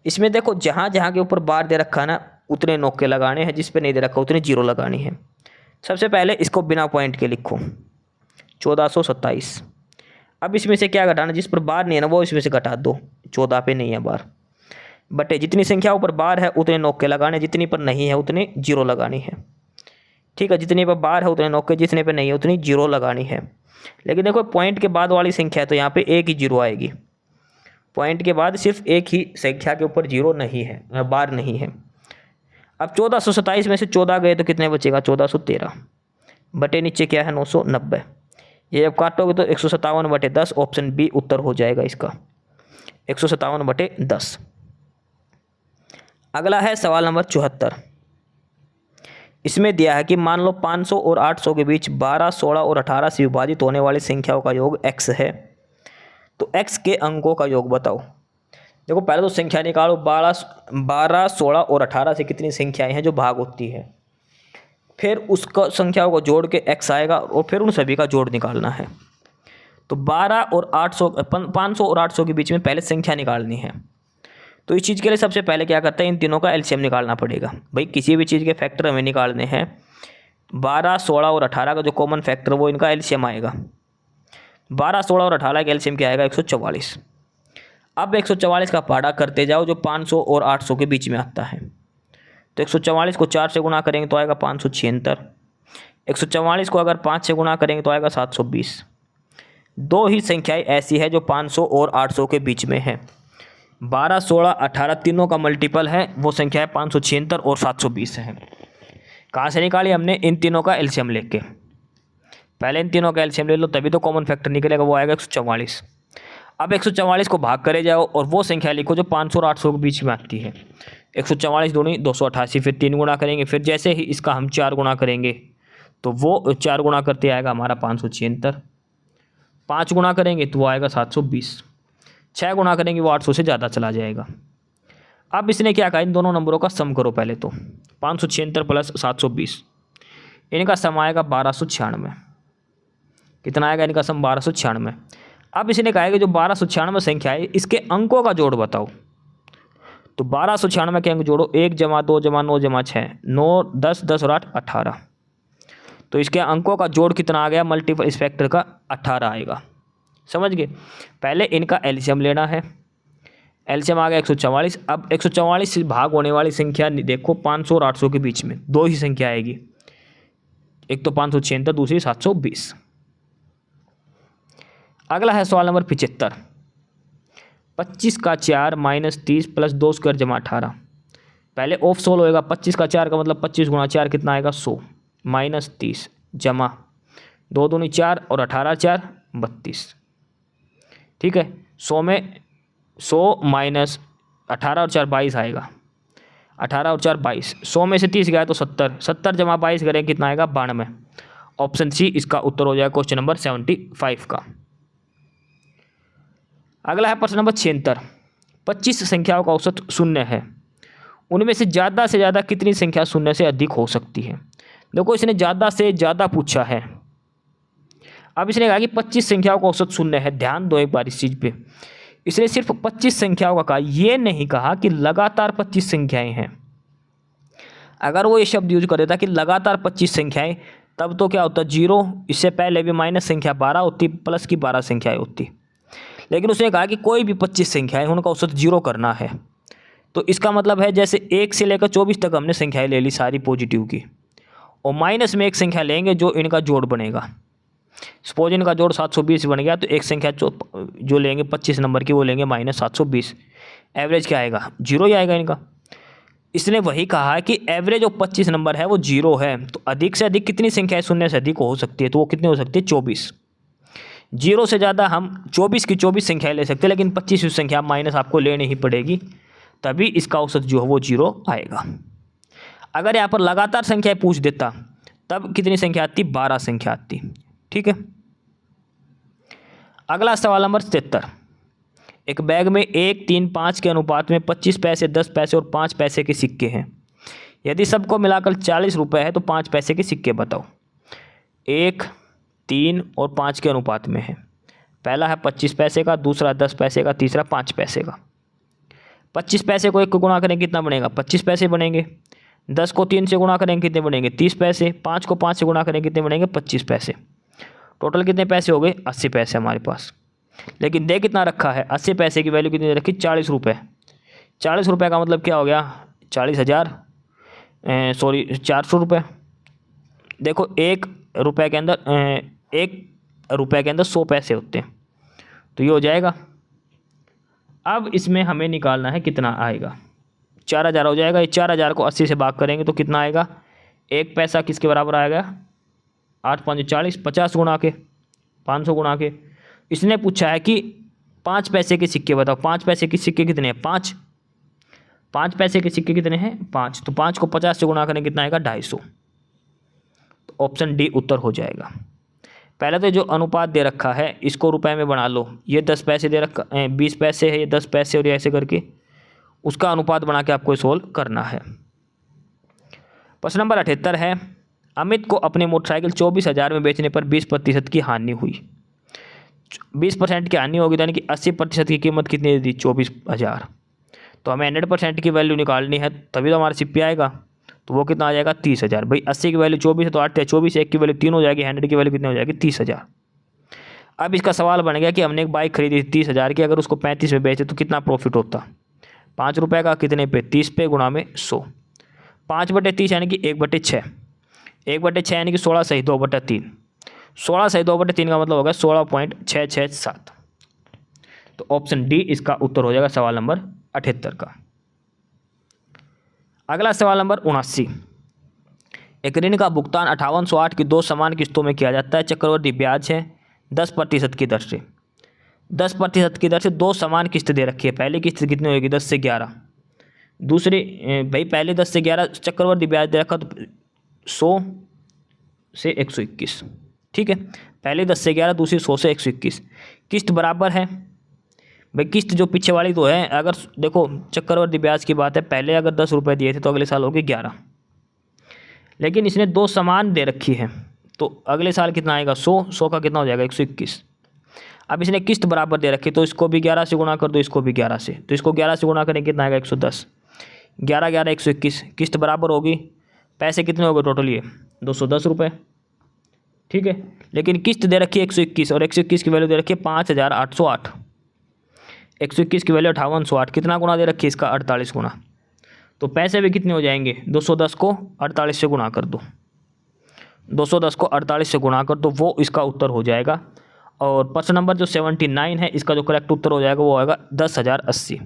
इसमें देखो जहाँ जहाँ के ऊपर बार दे रखा है ना उतने नौके लगाने हैं, जिस पे नहीं दे रखा उतने जीरो लगानी है। सबसे पहले इसको बिना पॉइंट के लिखो 1427। अब इसमें से क्या घटाना? जिस पर बार नहीं है ना वो इसमें से घटा दो। 14 पे नहीं है बार, बटे जितनी संख्याओं पर बार है उतने नौके लगाने, जितनी पर नहीं है उतने जीरो लगानी है। ठीक है, जितने पर बार है उतने नौके, जितने पर नहीं है उतनी जीरो लगानी है। लेकिन देखो पॉइंट के बाद वाली संख्या है तो यहाँ पे एक ही जीरो आएगी। पॉइंट के बाद सिर्फ एक ही संख्या के ऊपर जीरो नहीं है, बार नहीं है। अब 1427 में से 14 गए तो कितने बचेगा? 1413 बटे नीचे क्या है? 990। ये जब काटोगे तो 157 बटे 10, ऑप्शन बी उत्तर हो जाएगा इसका 157 बटे 10। अगला है सवाल नंबर 74। इसमें दिया है कि मान लो 500 और 800 के बीच 12, 16 और 18 से विभाजित होने वाली संख्याओं का योग x है, तो x के अंकों का योग बताओ। देखो पहले तो संख्या निकालो, 12, 16 और 18 से कितनी संख्याएं हैं जो भाग होती है, फिर उसका संख्याओं को जोड़ के x आएगा और फिर उन सभी का जोड़ निकालना है। तो 12 और 800 500 और 800 के बीच में पहले संख्या निकालनी है। तो इस चीज़ के लिए सबसे पहले क्या करते हैं, इन तीनों का एलसीएम निकालना पड़ेगा। भाई किसी भी चीज़ के फैक्टर हमें निकालने हैं, 12, 16 और 18 का जो कॉमन फैक्टर वो इनका एलसीएम आएगा। 12, 16 और 18 का एलसीएम क्या आएगा, 144। अब 144 का पाड़ा करते जाओ जो 500 और 800 के बीच में आता है। तो 144 को 4 से गुणा करेंगे तो आएगा 576। 144 को अगर 5 से गुणा करेंगे तो आएगा 720। दो ही संख्याएं ऐसी है जो 500 और 800 के बीच में है। 12, 16, 18 तीनों का मल्टीपल है, वो संख्या है 576 और 720 है। कहाँ से निकाली हमने, इन तीनों का एलसीएम लेके। पहले इन तीनों का एलसीएम ले लो तभी तो कॉमन फैक्टर निकलेगा, वो आएगा 144। अब 144 को भाग करे जाओ और वो संख्या लिखो जो 500 और 800 के बीच में आती है। 144 दूनी 288, फिर 3 गुणा करेंगे, फिर जैसे ही इसका हम 4 गुणा करेंगे तो वो 4 गुणा करते आएगा हमारा 576। 5 गुणा करेंगे तो वो आएगा 720। 6 गुणा करेंगे वो 800 से ज़्यादा चला जाएगा। अब इसने क्या कहा, इन दोनों नंबरों का सम करो पहले तो। 576 प्लस 720, इनका सम आएगा 1296। कितना आएगा इनका सम, 1296। अब इसने कहा है कि जो 1296 संख्या है इसके अंकों का जोड़ बताओ। तो 1296 के अंक जोड़ो, 1 जमा 2 जमा 9 जमा 6, 9, 10, 10 और 8, 18। तो इसके अंकों का जोड़ कितना आ गया, मल्टीपल इस फैक्टर का 18 आएगा। समझ गए। पहले इनका एलसीएम लेना है, एलसीएम आ गया 144। अब 144 से भाग होने वाली संख्या देखो 500 और 800 के बीच में दो ही संख्या आएगी, एक तो 576, दूसरी 720। अगला है सवाल नंबर 75। 25 का 4 माइनस 30 प्लस 2 स्क्वायर जमा 18। पहले ऑफ सोल होएगा, 25 का 4 का मतलब 25 गुणा 4 कितना आएगा, 100 माइनस 30 जमा 2 दूनी 4 और 18 4 32। ठीक है, 100 में 100 माइनस 18 और 4 22 आएगा। 18 और 4 22, 100 में से 30 गया तो 70, 70 जमा 22 करें कितना आएगा, 92। ऑप्शन सी इसका उत्तर हो जाएगा क्वेश्चन नंबर 75 का। अगला है प्रश्न नंबर 76। 25 संख्याओं का औसत शून्य है, उनमें से ज़्यादा कितनी संख्या शून्य से अधिक हो सकती है। देखो इसने ज़्यादा से ज़्यादा पूछा है। अब इसने कहा कि 25 संख्याओं का औसत शून्य है। ध्यान दो एक बार इस चीज़ पे, इसने सिर्फ 25 संख्याओं का कहा, ये नहीं कहा कि लगातार 25 संख्याएं हैं। अगर वो ये शब्द यूज कर देता कि लगातार 25 संख्याएं, तब तो क्या होता, 0, इससे पहले भी माइनस संख्या 12 होती, प्लस की 12 संख्याएं होती। लेकिन उसने कहा कि कोई भी 25 संख्याएं उनका औसत 0 करना है। तो इसका मतलब है जैसे 1 से लेकर 24 तक हमने संख्याएं ले ली सारी पॉजिटिव की, और माइनस में एक संख्या लेंगे जो इनका जोड़ बनेगा। सपोज इनका जोड़ 720 बन गया, तो एक संख्या जो लेंगे 25 नंबर की वो लेंगे माइनस 720। एवरेज क्या आएगा, 0 ही आएगा इनका। इसने वही कहा है कि एवरेज जो 25 नंबर है वो 0 है। तो अधिक से अधिक कितनी संख्या शून्य से अधिक हो सकती है, तो वो कितनी हो सकती है, 24। 0 से ज़्यादा हम 24 की 24 संख्याएं ले सकते हैं, लेकिन 25 संख्या माइनस आपको लेनी ही पड़ेगी, तभी इसका औसत जो है वो 0 आएगा। अगर यहाँ पर लगातार संख्याएं पूछ देता तब कितनी संख्या आती, 12 संख्या आती। ठीक है। अगला सवाल नंबर 73। एक बैग में 1, 3, 5 के अनुपात में 25 पैसे, 10 पैसे और 5 पैसे के सिक्के हैं। यदि सबको मिलाकर 40 रुपये है तो 5 पैसे के सिक्के बताओ। 1, 3 और 5 के अनुपात में है। पहला है 25 पैसे का, दूसरा 10 पैसे का, तीसरा 5 पैसे का। 25 पैसे को 1 को गुणा करें कितना बनेगा, 25 पैसे बनेंगे। 10 को 3 से गुणा करें कितने बनेंगे, 30 पैसे। 5 को 5 से गुणा करें कितने बनेंगे, 25 पैसे। टोटल कितने पैसे हो गए, 80 पैसे हमारे पास। लेकिन दे कितना रखा है, 80 पैसे की वैल्यू कितनी रखी, 40 रुपये। 40 रुपये का मतलब क्या हो गया, 40,000, 400 रुपये। देखो 1 रुपये के अंदर 1 रुपये के अंदर 100 पैसे होते हैं, तो ये हो जाएगा। अब इसमें हमें निकालना है कितना आएगा, 4000 हो जाएगा। ये 4000 को 80 से भाग करेंगे तो कितना आएगा, 1 पैसा किसके बराबर आएगा, 8 5 40, 50 गुणा के 500 गुणा के। इसने पूछा है कि 5 पैसे के सिक्के बताओ। 5 पैसे के सिक्के कितने हैं, 5। 5 पैसे के सिक्के कितने हैं, 5। तो 5 को 50 से गुणा करें कितना आएगा, 250। तो ऑप्शन डी उत्तर हो जाएगा। पहले तो जो अनुपात दे रखा है इसको रुपए में बना लो। ये 10 पैसे दे रखा, 20 पैसे है, ये 10 पैसे, और ऐसे करके उसका अनुपात बना के आपको सोल्व करना है। प्रश्न नंबर 78 है। अमित को अपनी मोटरसाइकिल 24,000 में बेचने पर 20% की हानि हुई। 20% की हानि होगी, यानी कि 80% की कीमत कितनी दे दी, 24,000। तो हमें 100% की वैल्यू निकालनी है, तभी तो हमारा CP आएगा। तो वो कितना आ जाएगा, 30,000। भाई 80 की वैल्यू 24 है तो 8 है 24, 1 की वैल्यू 3 हो जाएगी, 100 की वैल्यू कितनी हो जाएगी, 30,000। अब इसका सवाल बन गया कि हमने एक बाइक खरीदी 30,000 की, अगर उसको 35 में बेचे तो कितना प्रॉफिट होता। 5 रुपये का कितने पे, 30 पे गुणा में 100। 5/30 यानी कि 1/6, 1/6 यानी कि 16 सही 2/3, 16 सही 2/3 का मतलब होगा 16.667। तो ऑप्शन डी इसका उत्तर हो जाएगा सवाल नंबर 78 का। अगला सवाल नंबर 79। एक ऋण का भुगतान 5808 की 2 समान किस्तों में किया जाता है। चक्रवृद्धि ब्याज है 10% की दर से। 10% की दर से 2 समान किस्त दे रखी है। पहली किस्त कितनी होगी, 10 से 11। दूसरी भाई पहले 10 से 11 चक्रवृद्धि ब्याज दे रखा, तो 100 से 121। ठीक है, पहले 10 से 11, दूसरी 100 से 121। किस्त बराबर है। भाई किस्त जो पीछे वाली तो है, अगर देखो चक्रवृद्धि ब्याज की बात है, पहले अगर 10 रुपये दिए थे तो अगले साल होगी 11, लेकिन इसने 2 समान दे रखी है तो अगले साल कितना आएगा, 100 का कितना हो जाएगा, 121। अब इसने किस्त बराबर दे रखी, तो इसको भी 11 से गुणा कर दो, इसको भी 11 से, तो इसको 11 से गुणा करें कितना आएगा, 110। 11 11 121, किस्त बराबर होगी, पैसे कितने हो गए टोटल, ये 210 रुपये। ठीक है, लेकिन किस्त दे रखी है 121 और 121 की वैल्यू दे रखी है 5808। 121 की वैल्यू 5808, कितना गुना दे रखी है इसका, 48 गुना। तो पैसे भी कितने हो जाएंगे, 210 को 48 से गुणा कर दो, 210 को 48 से गुणा कर दो, वो इसका उत्तर हो जाएगा। और प्रश्न नंबर जो 79 है, इसका जो करेक्ट उत्तर हो जाएगा वो आएगा 10,080।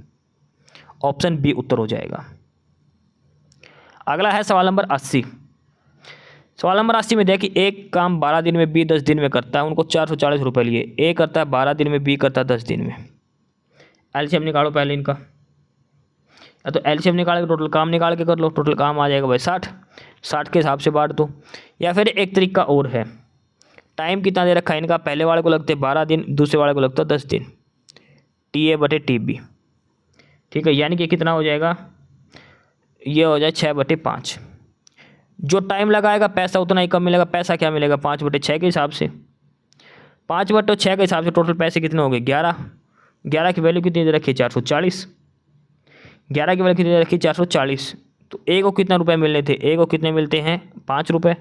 ऑप्शन बी उत्तर हो जाएगा। अगला है सवाल नंबर 80। सवाल नंबर 80 में देखिए, एक काम 12 दिन में, बी 10 दिन में करता है, उनको 440 रुपये लिए। ए करता है 12 दिन में, बी करता है 10 दिन में। एलसीएम निकालो पहले इनका, या तो एलसीएम निकाल के टोटल काम निकाल के कर लो। टोटल काम आ जाएगा भाई 60, 60 के हिसाब से बांट दो। या फिर एक तरीका और है, टाइम कितना दे रखा है इनका, पहले वाले को लगते 12 दिन, दूसरे वाले को लगता 10 दिन, TA/TB। ठीक है, यानी कि कितना हो जाएगा, ये हो जाए 6/5। जो टाइम लगाएगा पैसा उतना ही कम मिलेगा। पैसा क्या मिलेगा, 5/6 के हिसाब से। 5/6 के हिसाब से टोटल पैसे कितने हो गए, 11। 11 की वैल्यू कितनी दे रखी है, 440। 11 की वैल्यू कितनी दे रखी है, 440। तो ए को कितना रुपए मिलने थे, ए को कितने मिलते हैं, 5 रुपये।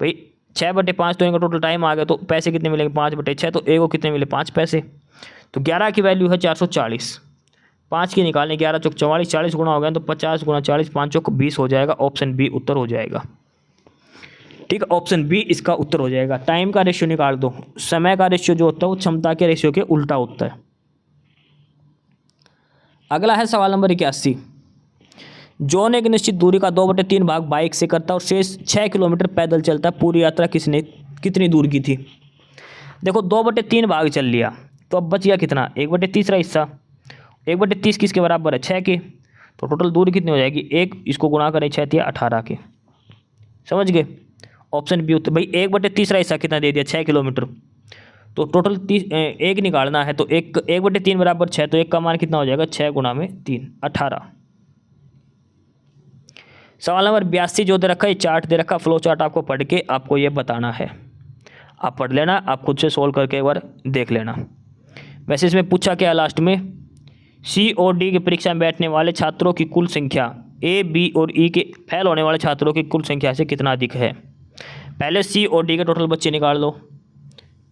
भाई 6/5 तो इनका टोटल टाइम आ गया, तो पैसे कितने मिलेंगे, 5/6, तो ए को कितने मिले, 5 पैसे। तो 11 की वैल्यू है 440, 5 की निकालने, 11 चौक 44, 40 गुना हो गया तो 50 गुना 40, 5 चौक 20 हो जाएगा। ऑप्शन बी उत्तर हो जाएगा। ठीक है, ऑप्शन बी इसका उत्तर हो जाएगा। टाइम का रेशियो निकाल दो, समय का रेशियो जो होता है वो क्षमता के रेशियो के उल्टा होता है। अगला है सवाल नंबर 81। जॉन एक निश्चित दूरी का 2/3 भाग बाइक से करता है और शेष 6 किलोमीटर पैदल चलता है। पूरी यात्रा किसने कितनी दूर की थी। देखो 2/3 भाग चल लिया, तो अब बच गया कितना, 1/3 हिस्सा। 1/30 किसके बराबर है, 6 के। तो टोटल दूरी कितनी हो जाएगी, 1, इसको गुणा करें 6 × 18 के। समझ गए, ऑप्शन बी उत्तर। भाई 1/30 हिस्सा कितना दे दिया, 6 किलोमीटर। तो टोटल 1 निकालना है, तो 1/3 बराबर 6, तो 1 का मान कितना हो जाएगा, 6 गुना में 3, 18। सवाल नंबर 82 जो दे रखा है, चार्ट दे रखा, फ्लो चार्ट आपको पढ़ के आपको ये बताना है। आप पढ़ लेना, आप खुद से सोल्व करके एक बार देख लेना। वैसे इसमें पूछा क्या लास्ट में, सी और डी की परीक्षा में बैठने वाले छात्रों की कुल संख्या ए, बी और ई के फेल होने वाले छात्रों की कुल संख्या से कितना अधिक है। पहले सी और डी के टोटल बच्चे निकाल लो।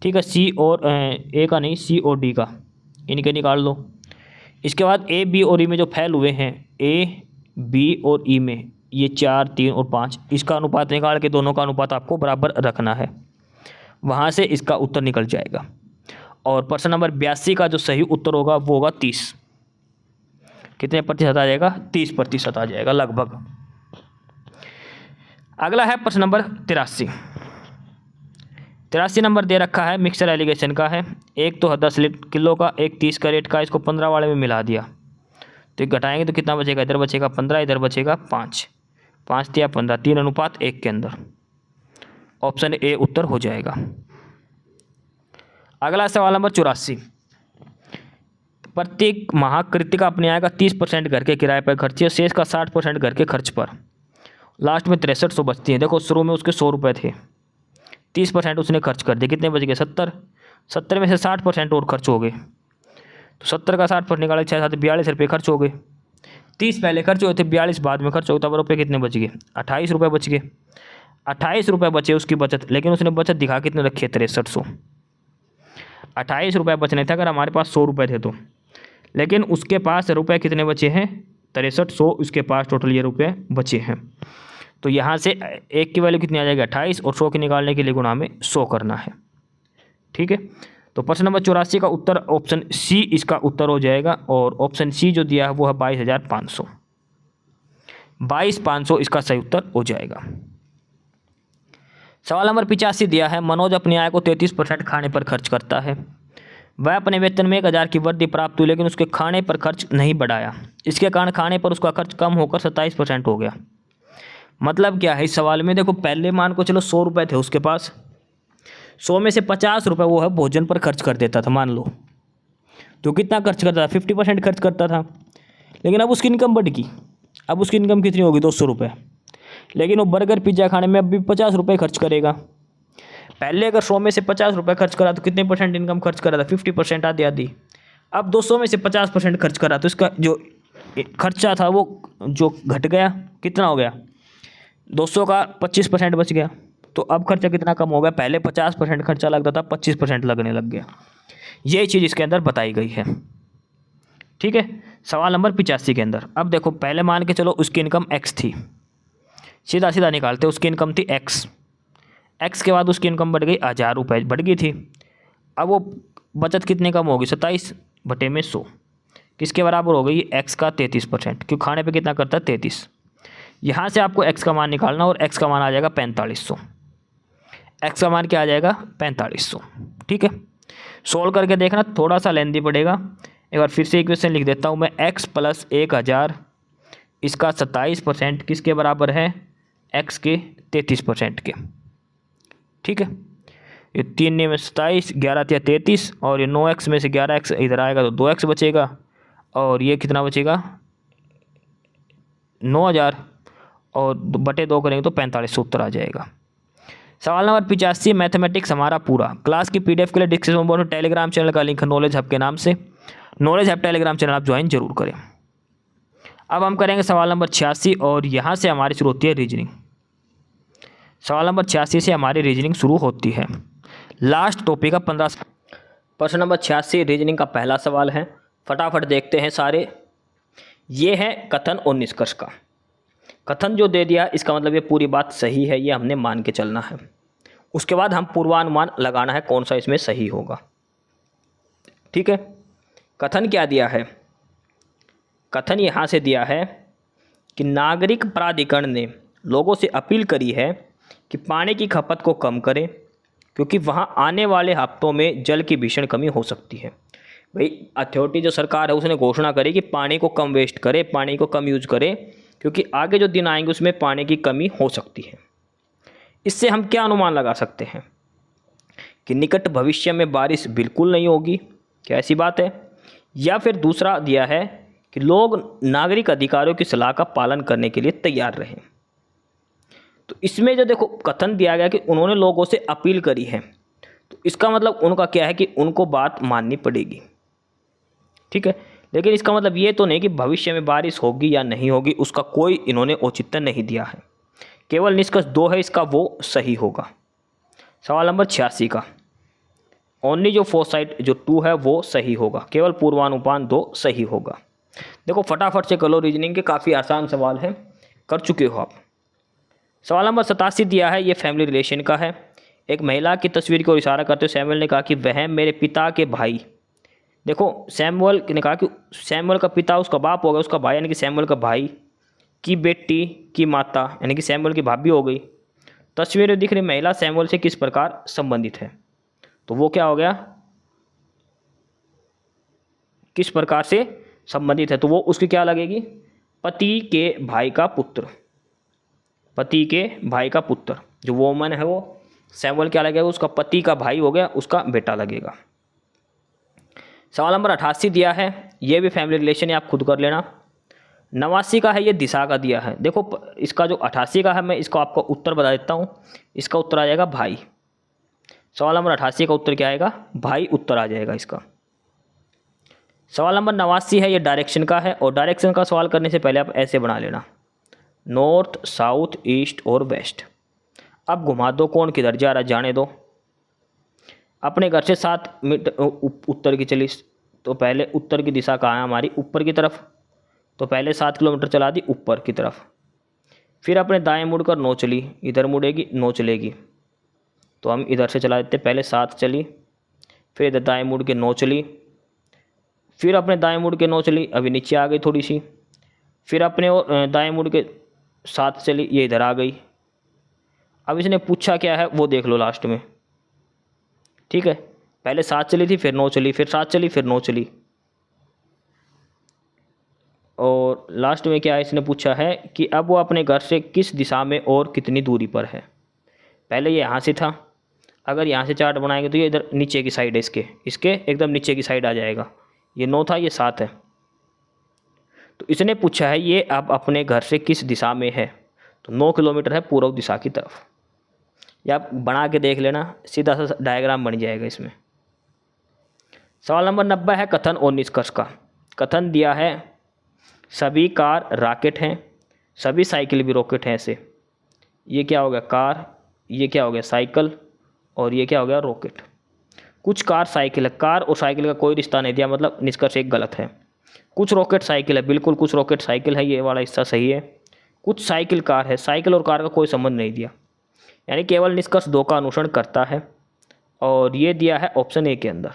ठीक है, सी और ए का नहीं, सी और डी का, इनके निकाल लो। इसके बाद ए, बी और ई में जो फेल हुए हैं, ए, बी और ई में, ये 4, 3 और 5, इसका अनुपात निकाल के दोनों का अनुपात आपको बराबर रखना है, वहाँ से इसका उत्तर निकल जाएगा। और प्रश्न नंबर 82 का जो सही उत्तर होगा वो होगा 30। कितने प्रतिशत आ जाएगा, 30% आ जाएगा लगभग। अगला है प्रश्न नंबर 83। 83 नंबर दे रखा है, मिक्सचर एलिगेशन का है। एक तो 10 किलो का, एक 30 का रेट का, इसको 15 वाले में मिला दिया, तो घटाएंगे तो कितना बचेगा, इधर बचेगा 15, इधर बचेगा 5, 5 या 15, 3:1 के अंदर। ऑप्शन ए उत्तर हो जाएगा। अगला सवाल नंबर 84। प्रत्येक माह कृतिका अपने आय का 30% घर के किराए पर खर्ची है, शेष का 60% घर के खर्च पर। लास्ट में 6300 बचती हैं। देखो शुरू में उसके 100 रुपये थे, 30% उसने खर्च कर दिए, कितने बच गए, 70। 70 में से 60% और खर्च हो गए, तो 70 का 60% निकाले 6 7 42 रुपये खर्च हो गए। 30 पहले खर्च हुए थे, 42 बाद में खर्च हो गए, तब रुपये कितने बच गए? 28 रुपये बच गए। 28 रुपये बचे उसकी बचत, लेकिन उसने बचत दिखा कितने रखे? 6300। 28 रुपये बचने थे अगर हमारे पास 100 रुपये थे तो, लेकिन उसके पास रुपये कितने बचे हैं? 6300 उसके पास टोटल ये रुपये बचे हैं। तो यहाँ से एक की वैल्यू कितनी आ जाएगी? 28, और 100 की निकालने के लिए गुणा में 100 करना है। ठीक है, तो प्रश्न नंबर 84 का उत्तर ऑप्शन सी इसका उत्तर हो जाएगा, और ऑप्शन सी जो दिया है वो है 22,500। 22,500 इसका सही उत्तर हो जाएगा। सवाल नंबर 85 दिया है, मनोज अपनी आय को 33% खाने पर खर्च करता है। वह अपने वेतन में 1,000 की वृद्धि प्राप्त हुई, लेकिन उसके खाने पर खर्च नहीं बढ़ाया। इसके कारण खाने पर उसका खर्च कम होकर 27% हो गया। मतलब क्या है इस सवाल में? देखो, पहले मान को चलो 100 रुपये थे उसके पास, 100 में से 50 रुपये वो है भोजन पर खर्च कर देता था मान लो, तो कितना खर्च करता था? 50% खर्च करता था। लेकिन अब उसकी इनकम बढ़ गई, अब उसकी इनकम कितनी होगी? 200 रुपये, लेकिन वो बर्गर पिज्ज़ा खाने में अब भी 50 रुपये खर्च करेगा। पहले अगर 100 में से 50 रुपये खर्च करा तो कितने परसेंट इनकम खर्च करा था? 50%, आधी आधी। अब 200 में से 50% खर्च करा तो इसका जो खर्चा था वो जो घट गया, कितना हो गया? 200 का 25% बच गया। तो अब खर्चा कितना कम हो गया? पहले 50% खर्चा लगता था, 25% लगने लग गया। ये चीज़ इसके अंदर बताई गई है। ठीक है, सवाल नंबर 85 के अंदर अब देखो, पहले मान के चलो उसकी इनकम एक्स थी, सीधा सीधा निकालते, उसकी इनकम थी एक्स। एक्स के बाद उसकी इनकम बढ़ गई 1,000 रुपये बढ़ गई थी। अब वो बचत कितने कम होगी? 27/100 किसके बराबर हो गई? एक्स का 33%, क्यों खाने पे कितना करता है? 33। यहाँ से आपको एक्स का मान निकालना, और एक्स का मान आ जाएगा 4500। एक्स का मान क्या आ जाएगा? 4500। ठीक है, सोल्व करके देखना, थोड़ा सा लेंदी पड़ेगा। एक बार फिर से इक्वेशन लिख देता हूँ मैं, एक्स प्लस 1000 इसका 27% किसके बराबर है? एक्स के 33% के। ठीक है, ये 3 में 27, 11 या 33, और ये 9x में से 11x इधर आएगा तो 2x बचेगा, और ये कितना बचेगा? 9000, और बटे 2 करेंगे तो 4500 उत्तर आ जाएगा। सवाल नंबर 85, मैथमेटिक्स हमारा पूरा। क्लास की PDF के लिए डिस्क्रिप्शन बॉक्स में टेलीग्राम चैनल का लिंक है नॉलेज हब के नाम से, नॉलेज हब टेलीग्राम चैनल आप ज्वाइन जरूर करें। अब हम करेंगे सवाल नंबर 86, और यहाँ से हमारी शुरू होती है रीजनिंग। सवाल नंबर 86 से हमारी रीजनिंग शुरू होती है। लास्ट टॉपिक का 15। प्रश्न नंबर 86 रीजनिंग का पहला सवाल है, फटाफट देखते हैं सारे। ये है कथन और निष्कर्ष का। कथन जो दे दिया इसका मतलब ये पूरी बात सही है, ये हमने मान के चलना है। उसके बाद हम पूर्वानुमान लगाना है कौन सा इसमें सही होगा। ठीक है, कथन क्या दिया है? कथन यहाँ से दिया है कि नागरिक प्राधिकरण ने लोगों से अपील करी है कि पानी की खपत को कम करें, क्योंकि वहाँ आने वाले हफ्तों में जल की भीषण कमी हो सकती है। भाई अथॉरिटी जो सरकार है उसने घोषणा करी कि पानी को कम वेस्ट करे, पानी को कम यूज करे, क्योंकि आगे जो दिन आएंगे उसमें पानी की कमी हो सकती है। इससे हम क्या अनुमान लगा सकते हैं कि निकट भविष्य में बारिश बिल्कुल नहीं होगी, क्या ऐसी बात है? या फिर दूसरा दिया है कि लोग नागरिक अधिकारियों की सलाह का पालन करने के लिए तैयार रहें। तो इसमें जो देखो कथन दिया गया कि उन्होंने लोगों से अपील करी है, तो इसका मतलब उनका क्या है कि उनको बात माननी पड़ेगी। ठीक है, लेकिन इसका मतलब ये तो नहीं कि भविष्य में बारिश होगी या नहीं होगी, उसका कोई इन्होंने औचित्य नहीं दिया है। केवल निष्कर्ष 2 है इसका, वो सही होगा। सवाल नंबर 86 का ओनली जो फोरसाइट जो 2 है वो सही होगा, केवल पूर्वानुमान 2 सही होगा। देखो फटाफट से कर लो, रीजनिंग के काफ़ी आसान सवाल हैं, कर चुके हो आप। सवाल नंबर 87 दिया है, ये फैमिली रिलेशन का है। एक महिला की तस्वीर को इशारा करते हुए सैमुअल ने कहा कि वह मेरे पिता के भाई। देखो सैमुअल ने कहा कि सैमुअल का पिता उसका बाप हो गया, उसका भाई यानी कि सैमुअल का भाई की बेटी की माता यानी कि सैमुअल की भाभी हो गई। तस्वीर में दिख रही महिला सैमुअल से किस प्रकार संबंधित है? तो वो क्या हो गया? किस प्रकार से संबंधित है, तो वो उसकी क्या लगेगी? पति के भाई का पुत्र। पति के भाई का पुत्र, जो वोमन है वो सैमुअल क्या लगेगा? उसका पति का भाई हो गया, उसका बेटा लगेगा। सवाल नंबर 88 दिया है, ये भी फैमिली रिलेशन है, आप खुद कर लेना। 89 का है, ये दिशा का दिया है। देखो इसका जो 88 का है, मैं इसको आपको उत्तर बता देता हूँ। इसका उत्तर आ जाएगा भाई। सवाल नंबर 88 का उत्तर क्या आएगा भाई, उत्तर आ जाएगा इसका। सवाल नंबर 89 है, ये डायरेक्शन का है, और डायरेक्शन का सवाल करने से पहले आप ऐसे बना लेना, नॉर्थ, साउथ, ईस्ट और वेस्ट। अब घुमा दो, कौन किधर जा रहा जाने दो। अपने घर से 7 मीटर उत्तर की चली, तो पहले उत्तर की दिशा कहाँ है हमारी, ऊपर की तरफ, तो पहले 7 किलोमीटर चला दी ऊपर की तरफ। फिर अपने दाएं मुड़कर 9 चली, इधर मुड़ेगी 9 चलेगी, तो हम इधर से चला देते, पहले 7 चली, फिर इधर दाएं मुड़ के 9 चली, फिर अपने दाएं मुड़ के 9 चली, अभी नीचे आ गई थोड़ी सी, फिर अपने दाएं मुड़ के 7 चली, ये इधर आ गई। अब इसने पूछा क्या है वो देख लो लास्ट में, ठीक है। पहले 7 चली थी, फिर 9 चली, फिर 7 चली, फिर 9 चली, और लास्ट में क्या है, इसने पूछा है कि अब वो अपने घर से किस दिशा में और कितनी दूरी पर है। पहले ये यहाँ से था, अगर यहाँ से चार्ट बनाएंगे तो ये इधर नीचे की साइड है, इसके एकदम नीचे की साइड आ जाएगा। ये 9 था, ये 7 है। तो इसने पूछा है ये अब अपने घर से किस दिशा में है, तो 9 किलोमीटर है पूर्व दिशा की तरफ। या आप बना के देख लेना, सीधा सा डायग्राम बन जाएगा इसमें। सवाल नंबर 90 है कथन और निष्कर्ष का। कथन दिया है सभी कार रॉकेट हैं, सभी साइकिल भी रॉकेट हैं ऐसे। ये क्या हो गया कार, ये क्या हो गया साइकिल, और ये क्या हो गया रॉकेट। कुछ कार साइकिल है, कार और साइकिल का कोई रिश्ता नहीं दिया, मतलब निष्कर्ष एक गलत है। कुछ रॉकेट साइकिल है, बिल्कुल कुछ रॉकेट साइकिल है, ये वाला हिस्सा सही है। कुछ साइकिल कार है, साइकिल और कार का कोई संबंध नहीं दिया, यानी केवल निष्कर्ष 2 का अनुसरण करता है, और ये दिया है ऑप्शन ए के अंदर।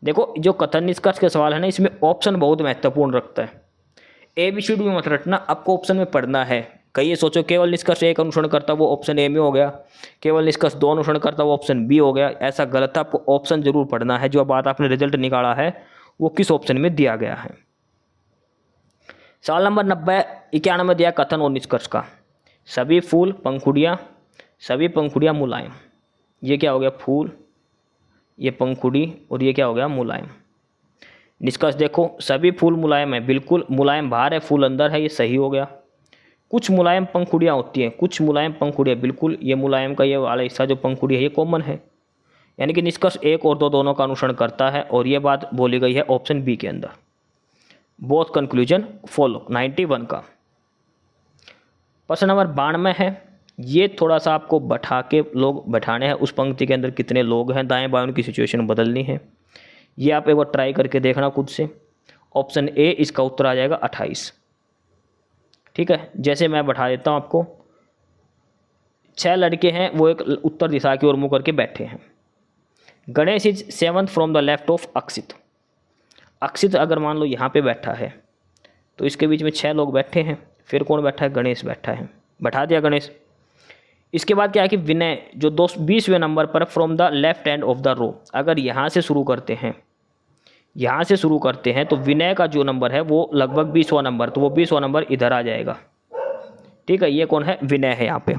देखो जो कथन निष्कर्ष के सवाल है ना, इसमें ऑप्शन बहुत महत्वपूर्ण रखता है। ABCD में मत रटना, आपको ऑप्शन में पढ़ना है। कहीं ये सोचो केवल निष्कर्ष 1 अनुसरण करता वो ऑप्शन ए में हो गया, केवल निष्कर्ष 2 अनुसरण करता वो ऑप्शन बी हो गया, ऐसा गलत है। आपको ऑप्शन जरूर पढ़ना है, जो बात आपने रिजल्ट निकाला है वो किस ऑप्शन में दिया गया है। सवाल नंबर 91 में दिया कथन और निष्कर्ष का। सभी फूल पंखुड़ियाँ, सभी पंखुड़ियाँ मुलायम। ये क्या हो गया फूल, ये पंखुड़ी, और ये क्या हो गया मुलायम। निष्कर्ष देखो सभी फूल मुलायम है, बिल्कुल मुलायम बाहर है, फूल अंदर है, ये सही हो गया। कुछ मुलायम पंखुड़ियाँ होती हैं, कुछ मुलायम पंखुड़ियाँ, बिल्कुल ये मुलायम का ये वाला हिस्सा जो पंखुड़ी है ये कॉमन है, यानी कि निष्कर्ष 1 और 2 दोनों का अनुसरण करता है, और ये बात बोली गई है ऑप्शन बी के अंदर। Both conclusion follow. 91 का प्रश्न नंबर 92 है। ये थोड़ा सा आपको बैठा के लोग बैठाने हैं, उस पंक्ति के अंदर कितने लोग हैं, दाएं बाएं उनकी सिचुएशन बदलनी है। ये आप एक बार ट्राई करके देखना खुद से। ऑप्शन ए इसका उत्तर आ जाएगा 28, ठीक है। जैसे मैं बैठा देता हूँ आपको, 6 लड़के हैं, वो एक उत्तर दिशा की ओर मुँह करके बैठे हैं। Ganesh is 7th from the left of अक्षित। अक्षित अगर मान लो यहाँ पे बैठा है, तो इसके बीच में 6 लोग बैठे हैं, फिर कौन बैठा है, गणेश बैठा है, बैठा दिया गणेश। इसके बाद क्या है कि विनय जो 20वें नंबर पर from the left end of the row, अगर यहाँ से शुरू करते हैं, यहाँ से शुरू करते हैं, तो विनय का जो नंबर है वो लगभग 20वां नंबर, तो वो 20वां नंबर इधर आ जाएगा, ठीक है। ये कौन है, विनय है यहाँ पे।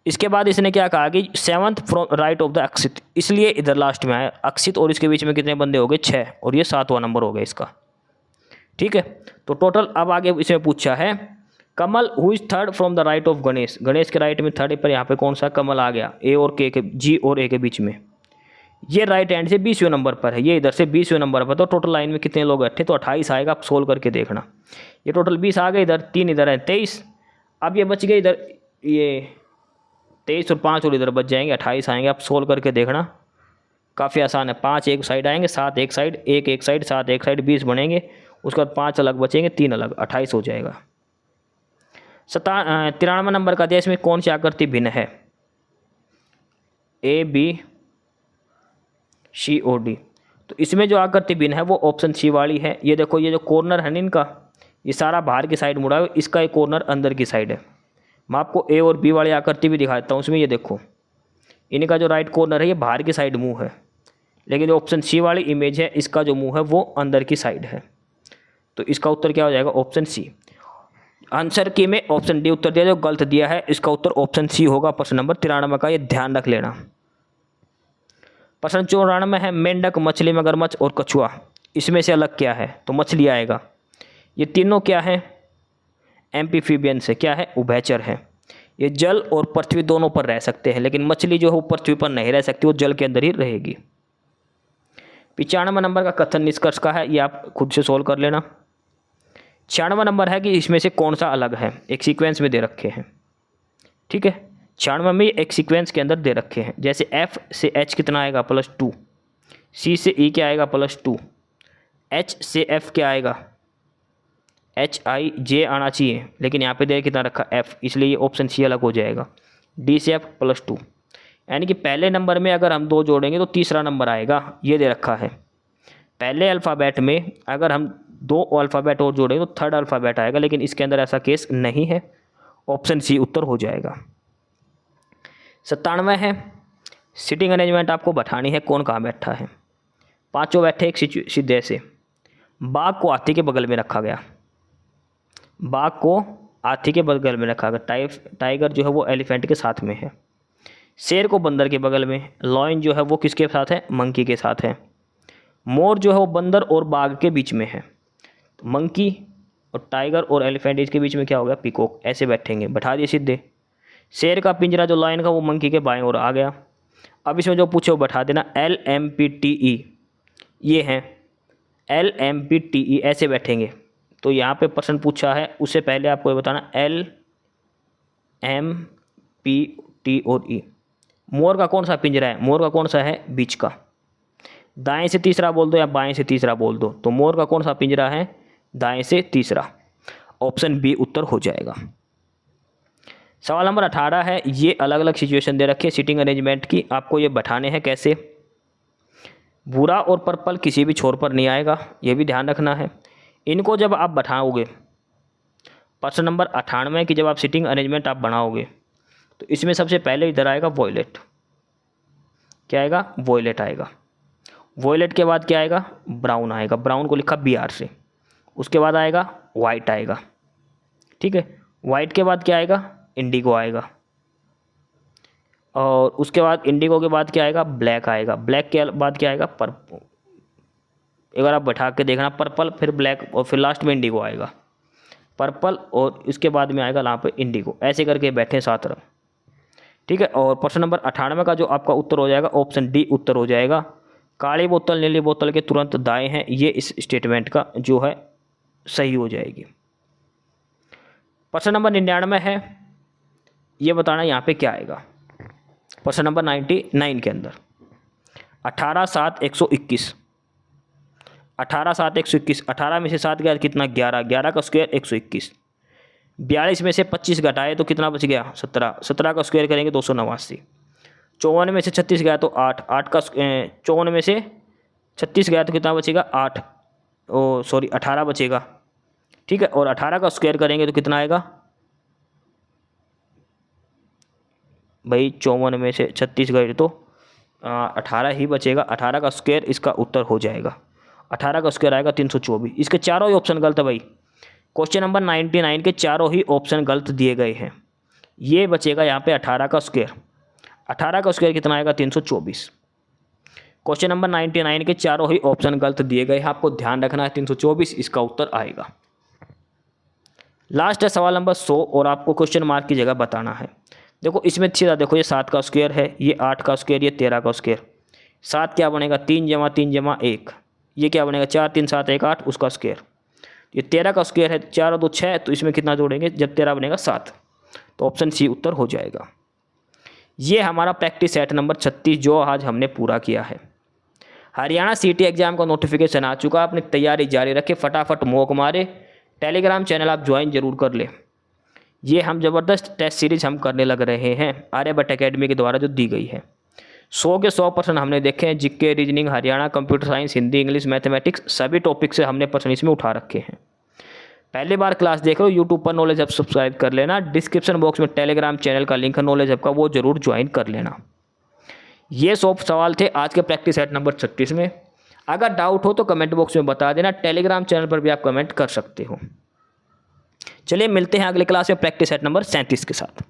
इसके बाद इसने क्या कहा कि 7th from right of the अक्षित, इसलिए इधर लास्ट में आया अक्षित, और इसके बीच में कितने बंदे हो गए 6, और ये 7वां नंबर हो गया इसका, ठीक है। तो टोटल अब आगे इसमें पूछा है Kamal who is 3rd from the right of Ganesh. Ganesh के राइट में 3rd पर यहाँ पे कौन सा कमल आ गया, ए और के जी और ए के बीच में। ये राइट हैंड से 20वें नंबर पर है, ये इधर से 20वें नंबर पर। तो टोटल लाइन में कितने लोग बैठे, तो 28 आएगा। आप सोल्व करके देखना। ये टोटल 20 आ गए, इधर 3 इधर है 23। अब ये बच गए इधर, ये 23 और 5 और इधर बच जाएंगे, 28 आएंगे। आप सोल्व करके देखना, काफ़ी आसान है। 5 एक साइड आएंगे, 7 एक साइड, 1 एक साइड, 7 एक साइड, 20 बनेंगे। उसके बाद 5 अलग बचेंगे, 3 अलग, 28 हो जाएगा। 93 नंबर का दिया, इसमें कौन सी आकृति भिन्न है, ए बी सी और डी। तो इसमें जो आकृति भिन्न है वो ऑप्शन सी वाली है। ये देखो, ये जो कॉर्नर है ना इनका, ये सारा बाहर की साइड मुड़ा है, इसका एक कॉर्नर अंदर की साइड है। मैं आपको ए और बी वाली आकृति भी दिखा देता हूँ। उसमें ये देखो, इनका जो राइट कॉर्नर है ये बाहर की साइड मुंह है, लेकिन जो ऑप्शन सी वाली इमेज है इसका जो मुंह है वो अंदर की साइड है। तो इसका उत्तर क्या हो जाएगा, ऑप्शन सी। आंसर की में ऑप्शन डी उत्तर दिया, जो गलत दिया है इसका उत्तर ऑप्शन सी होगा प्रश्न नंबर 93 का। ये ध्यान रख लेना। प्रश्न 94 है मेंढक, मछली, मगरमच्छ और कछुआ, इसमें से अलग क्या है, तो मछली आएगा। ये तीनों क्या है, एम्फीबियन से क्या है, उभयचर है। ये जल और पृथ्वी दोनों पर रह सकते हैं, लेकिन मछली जो है वो पृथ्वी पर नहीं रह सकती, वो जल के अंदर ही रहेगी। 95 नंबर का कथन निष्कर्ष का है, ये आप खुद से सोल्व कर लेना। 96 नंबर है कि इसमें से कौन सा अलग है, एक सीक्वेंस में दे रखे हैं। ठीक है, 96 में एक सीक्वेंस के अंदर दे रखे हैं। जैसे F से H कितना आएगा +2, C से E क्या आएगा +2, H से F क्या आएगा HIJ आना चाहिए, लेकिन यहाँ पे दे कितना रखा F, इसलिए ये ऑप्शन C अलग हो जाएगा। D से F +2, यानी कि पहले नंबर में अगर हम 2 जोड़ेंगे तो तीसरा नंबर आएगा, ये दे रखा है। पहले अल्फ़ाबेट में अगर हम 2 अल्फ़ाबेट और जोड़ेंगे तो थर्ड अल्फ़ाबेट आएगा, लेकिन इसके अंदर ऐसा केस नहीं है, ऑप्शन C उत्तर हो जाएगा। 97 है, सिटिंग अरेंजमेंट आपको बैठानी है, कौन कहाँ बैठा है। 5 बैठे एक सीधे से। बाघ को हाथी के बगल में रखा गया, बाघ को हाथी के बगल में रखा गया। टाइगर जो है वो एलिफेंट के साथ में है। शेर को बंदर के बगल में। लॉयन जो है वो किसके साथ है, मंकी के साथ है। मोर जो है वो बंदर और बाघ के बीच में है। तो मंकी और टाइगर और एलिफेंट इसके बीच में क्या हो गया, पीकॉक। ऐसे बैठेंगे, बैठा दिए सीधे। शेर का पिंजरा जो लायन का वो मंकी के बाएं ओर आ गया। अब इसमें जो पूछे वो बैठा देना। LMPTE ये हैं, LMPTE ऐसे बैठेंगे। तो यहाँ पे प्रश्न पूछा है, उससे पहले आपको ये बताना LMPT और E। मोर का कौन सा पिंजरा है, मोर का कौन सा है, बीच का। दाएं से तीसरा बोल दो या बाएं से तीसरा बोल दो, तो मोर का कौन सा पिंजरा है, दाएं से तीसरा। ऑप्शन B उत्तर हो जाएगा। सवाल नंबर 18 है, ये अलग अलग सिचुएशन दे रखी है सिटिंग अरेंजमेंट की, आपको ये बैठाने हैं कैसे। भूरा और पर्पल किसी भी छोर पर नहीं आएगा, ये भी ध्यान रखना है। इनको जब आप बैठाओगे, प्रश्न नंबर 98 की जब आप सिटिंग अरेंजमेंट आप बनाओगे तो इसमें सबसे पहले इधर आएगा वॉयलेट। क्या आएगा, वॉयलेट आएगा। वॉयलेट के बाद क्या आएगा, ब्राउन आएगा। ब्राउन को लिखा BR से। उसके बाद आएगा वाइट आएगा। ठीक है, वाइट के बाद क्या आएगा, इंडिगो आएगा। और उसके बाद इंडिगो के बाद क्या आएगा, ब्लैक आएगा। ब्लैक के बाद क्या आएगा, पर्पल। एक बार आप बैठा के देखना, पर्पल फिर ब्लैक और फिर लास्ट में इंडिगो आएगा। पर्पल और इसके बाद में आएगा यहाँ पे इंडिगो। ऐसे करके बैठे 7 रंग। ठीक है, और प्रश्न नंबर 98 का जो आपका उत्तर हो जाएगा, ऑप्शन D उत्तर हो जाएगा। काली बोतल नीली बोतल के तुरंत दाएं हैं, ये इस स्टेटमेंट का जो है सही हो जाएगी। प्रश्न नंबर 99 है, ये बताना यहाँ पे क्या आएगा। प्रश्न नंबर 99 के अंदर 18 7 121, 18 7 121, 18 में से 7 गया कितना, 11, 11 का स्क्वायर 121। 42 में से 25 घटाए तो कितना बच गया, 17, 17 का स्क्वायर करेंगे 289। 54 में से 36 गया तो 8, 8 का 54 में से 36 गया तो कितना बचेगा, 8 सॉरी 18 बचेगा। ठीक है, और 18 का स्क्वायर करेंगे तो कितना आएगा भाई, 54 में से 36 गए तो 18 ही बचेगा। 18 का स्क्वायर इसका उत्तर हो जाएगा। 18 का स्क्वायर आएगा 324। इसके चारों ही ऑप्शन गलत है भाई। क्वेश्चन नंबर 99 के चारों ही ऑप्शन गलत दिए गए हैं। ये बचेगा यहाँ पे 18 का स्क्वायर। 18 का स्क्वायर कितना आएगा, 324। क्वेश्चन नंबर 99 के चारों ही ऑप्शन गलत दिए गए हैं, आपको ध्यान रखना है 324 इसका उत्तर आएगा। लास्ट है सवाल नंबर 100 और आपको क्वेश्चन मार्क की जगह बताना है। देखो इसमें सीधा देखो, ये 7 का स्क्वायर है, ये 8 का स्क्वायर, ये 13 का स्क्वायर। 7 क्या बनेगा, 3 जमा 3 जमा 1। ये क्या बनेगा, 4 3 7 1 8, उसका स्क्वायर। ये 13 का स्क्वायर है, 4 और 2 6, तो इसमें कितना जोड़ेंगे, जब 13 बनेगा 7, तो ऑप्शन C उत्तर हो जाएगा। ये हमारा प्रैक्टिस सेट नंबर 36 जो आज हमने पूरा किया है। हरियाणा CET एग्जाम का नोटिफिकेशन आ चुका, अपनी तैयारी जारी रखें, फटाफट मॉक मारे। टेलीग्राम चैनल आप ज्वाइन जरूर कर लें। ये हम ज़बरदस्त टेस्ट सीरीज हम करने लग रहे हैं आर्यभट्ट एकेडमी के द्वारा जो दी गई है। 100 के 100 प्रश्न हमने देखे हैं। GK, reasoning, Haryana, computer science, Hindi, English, mathematics, सभी टॉपिक से हमने प्रश्न इसमें उठा रखे हैं। पहली बार क्लास देख रहे हो, यूट्यूब पर नॉलेज हब सब्सक्राइब कर लेना। डिस्क्रिप्शन बॉक्स में टेलीग्राम चैनल का लिंक है नॉलेज हब का, वो जरूर ज्वाइन कर लेना। ये 100 सवाल थे आज के प्रैक्टिस सेट नंबर 36 में। अगर डाउट हो तो कमेंट बॉक्स में बता देना। टेलीग्राम चैनल पर भी आप कमेंट कर सकते हो। चलिए मिलते हैं अगले क्लास में प्रैक्टिस सेट नंबर 37 के साथ।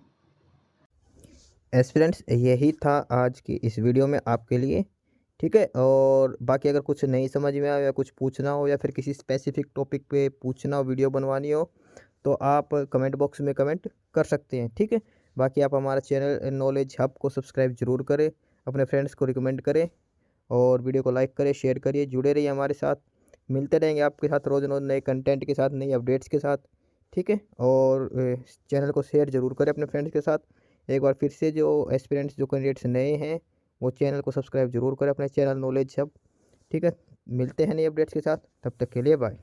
एस्पिरेंट्स, यही था आज की इस वीडियो में आपके लिए। ठीक है, और बाकी अगर कुछ नहीं समझ में आया या कुछ पूछना हो या फिर किसी स्पेसिफिक टॉपिक पे पूछना हो, वीडियो बनवानी हो, तो आप कमेंट बॉक्स में कमेंट कर सकते हैं। ठीक है, बाकी आप हमारा चैनल नॉलेज हब को सब्सक्राइब ज़रूर करें, अपने फ्रेंड्स को रिकमेंड करें और वीडियो को लाइक करें, शेयर करिए, जुड़े रहिए हमारे साथ। मिलते रहेंगे आपके साथ रोज़-रोज़ नए कंटेंट के साथ, नई अपडेट्स के साथ, ठीक है? और चैनल को शेयर ज़रूर करें अपने फ्रेंड्स के साथ। एक बार फिर से जो एस्पिरेंट्स, जो कैंडिडेट्स नए हैं, वो चैनल को सब्सक्राइब ज़रूर करें, अपने चैनल नॉलेज हब, ठीक है? मिलते हैं नई अपडेट्स के साथ, तब तक के लिए बाय।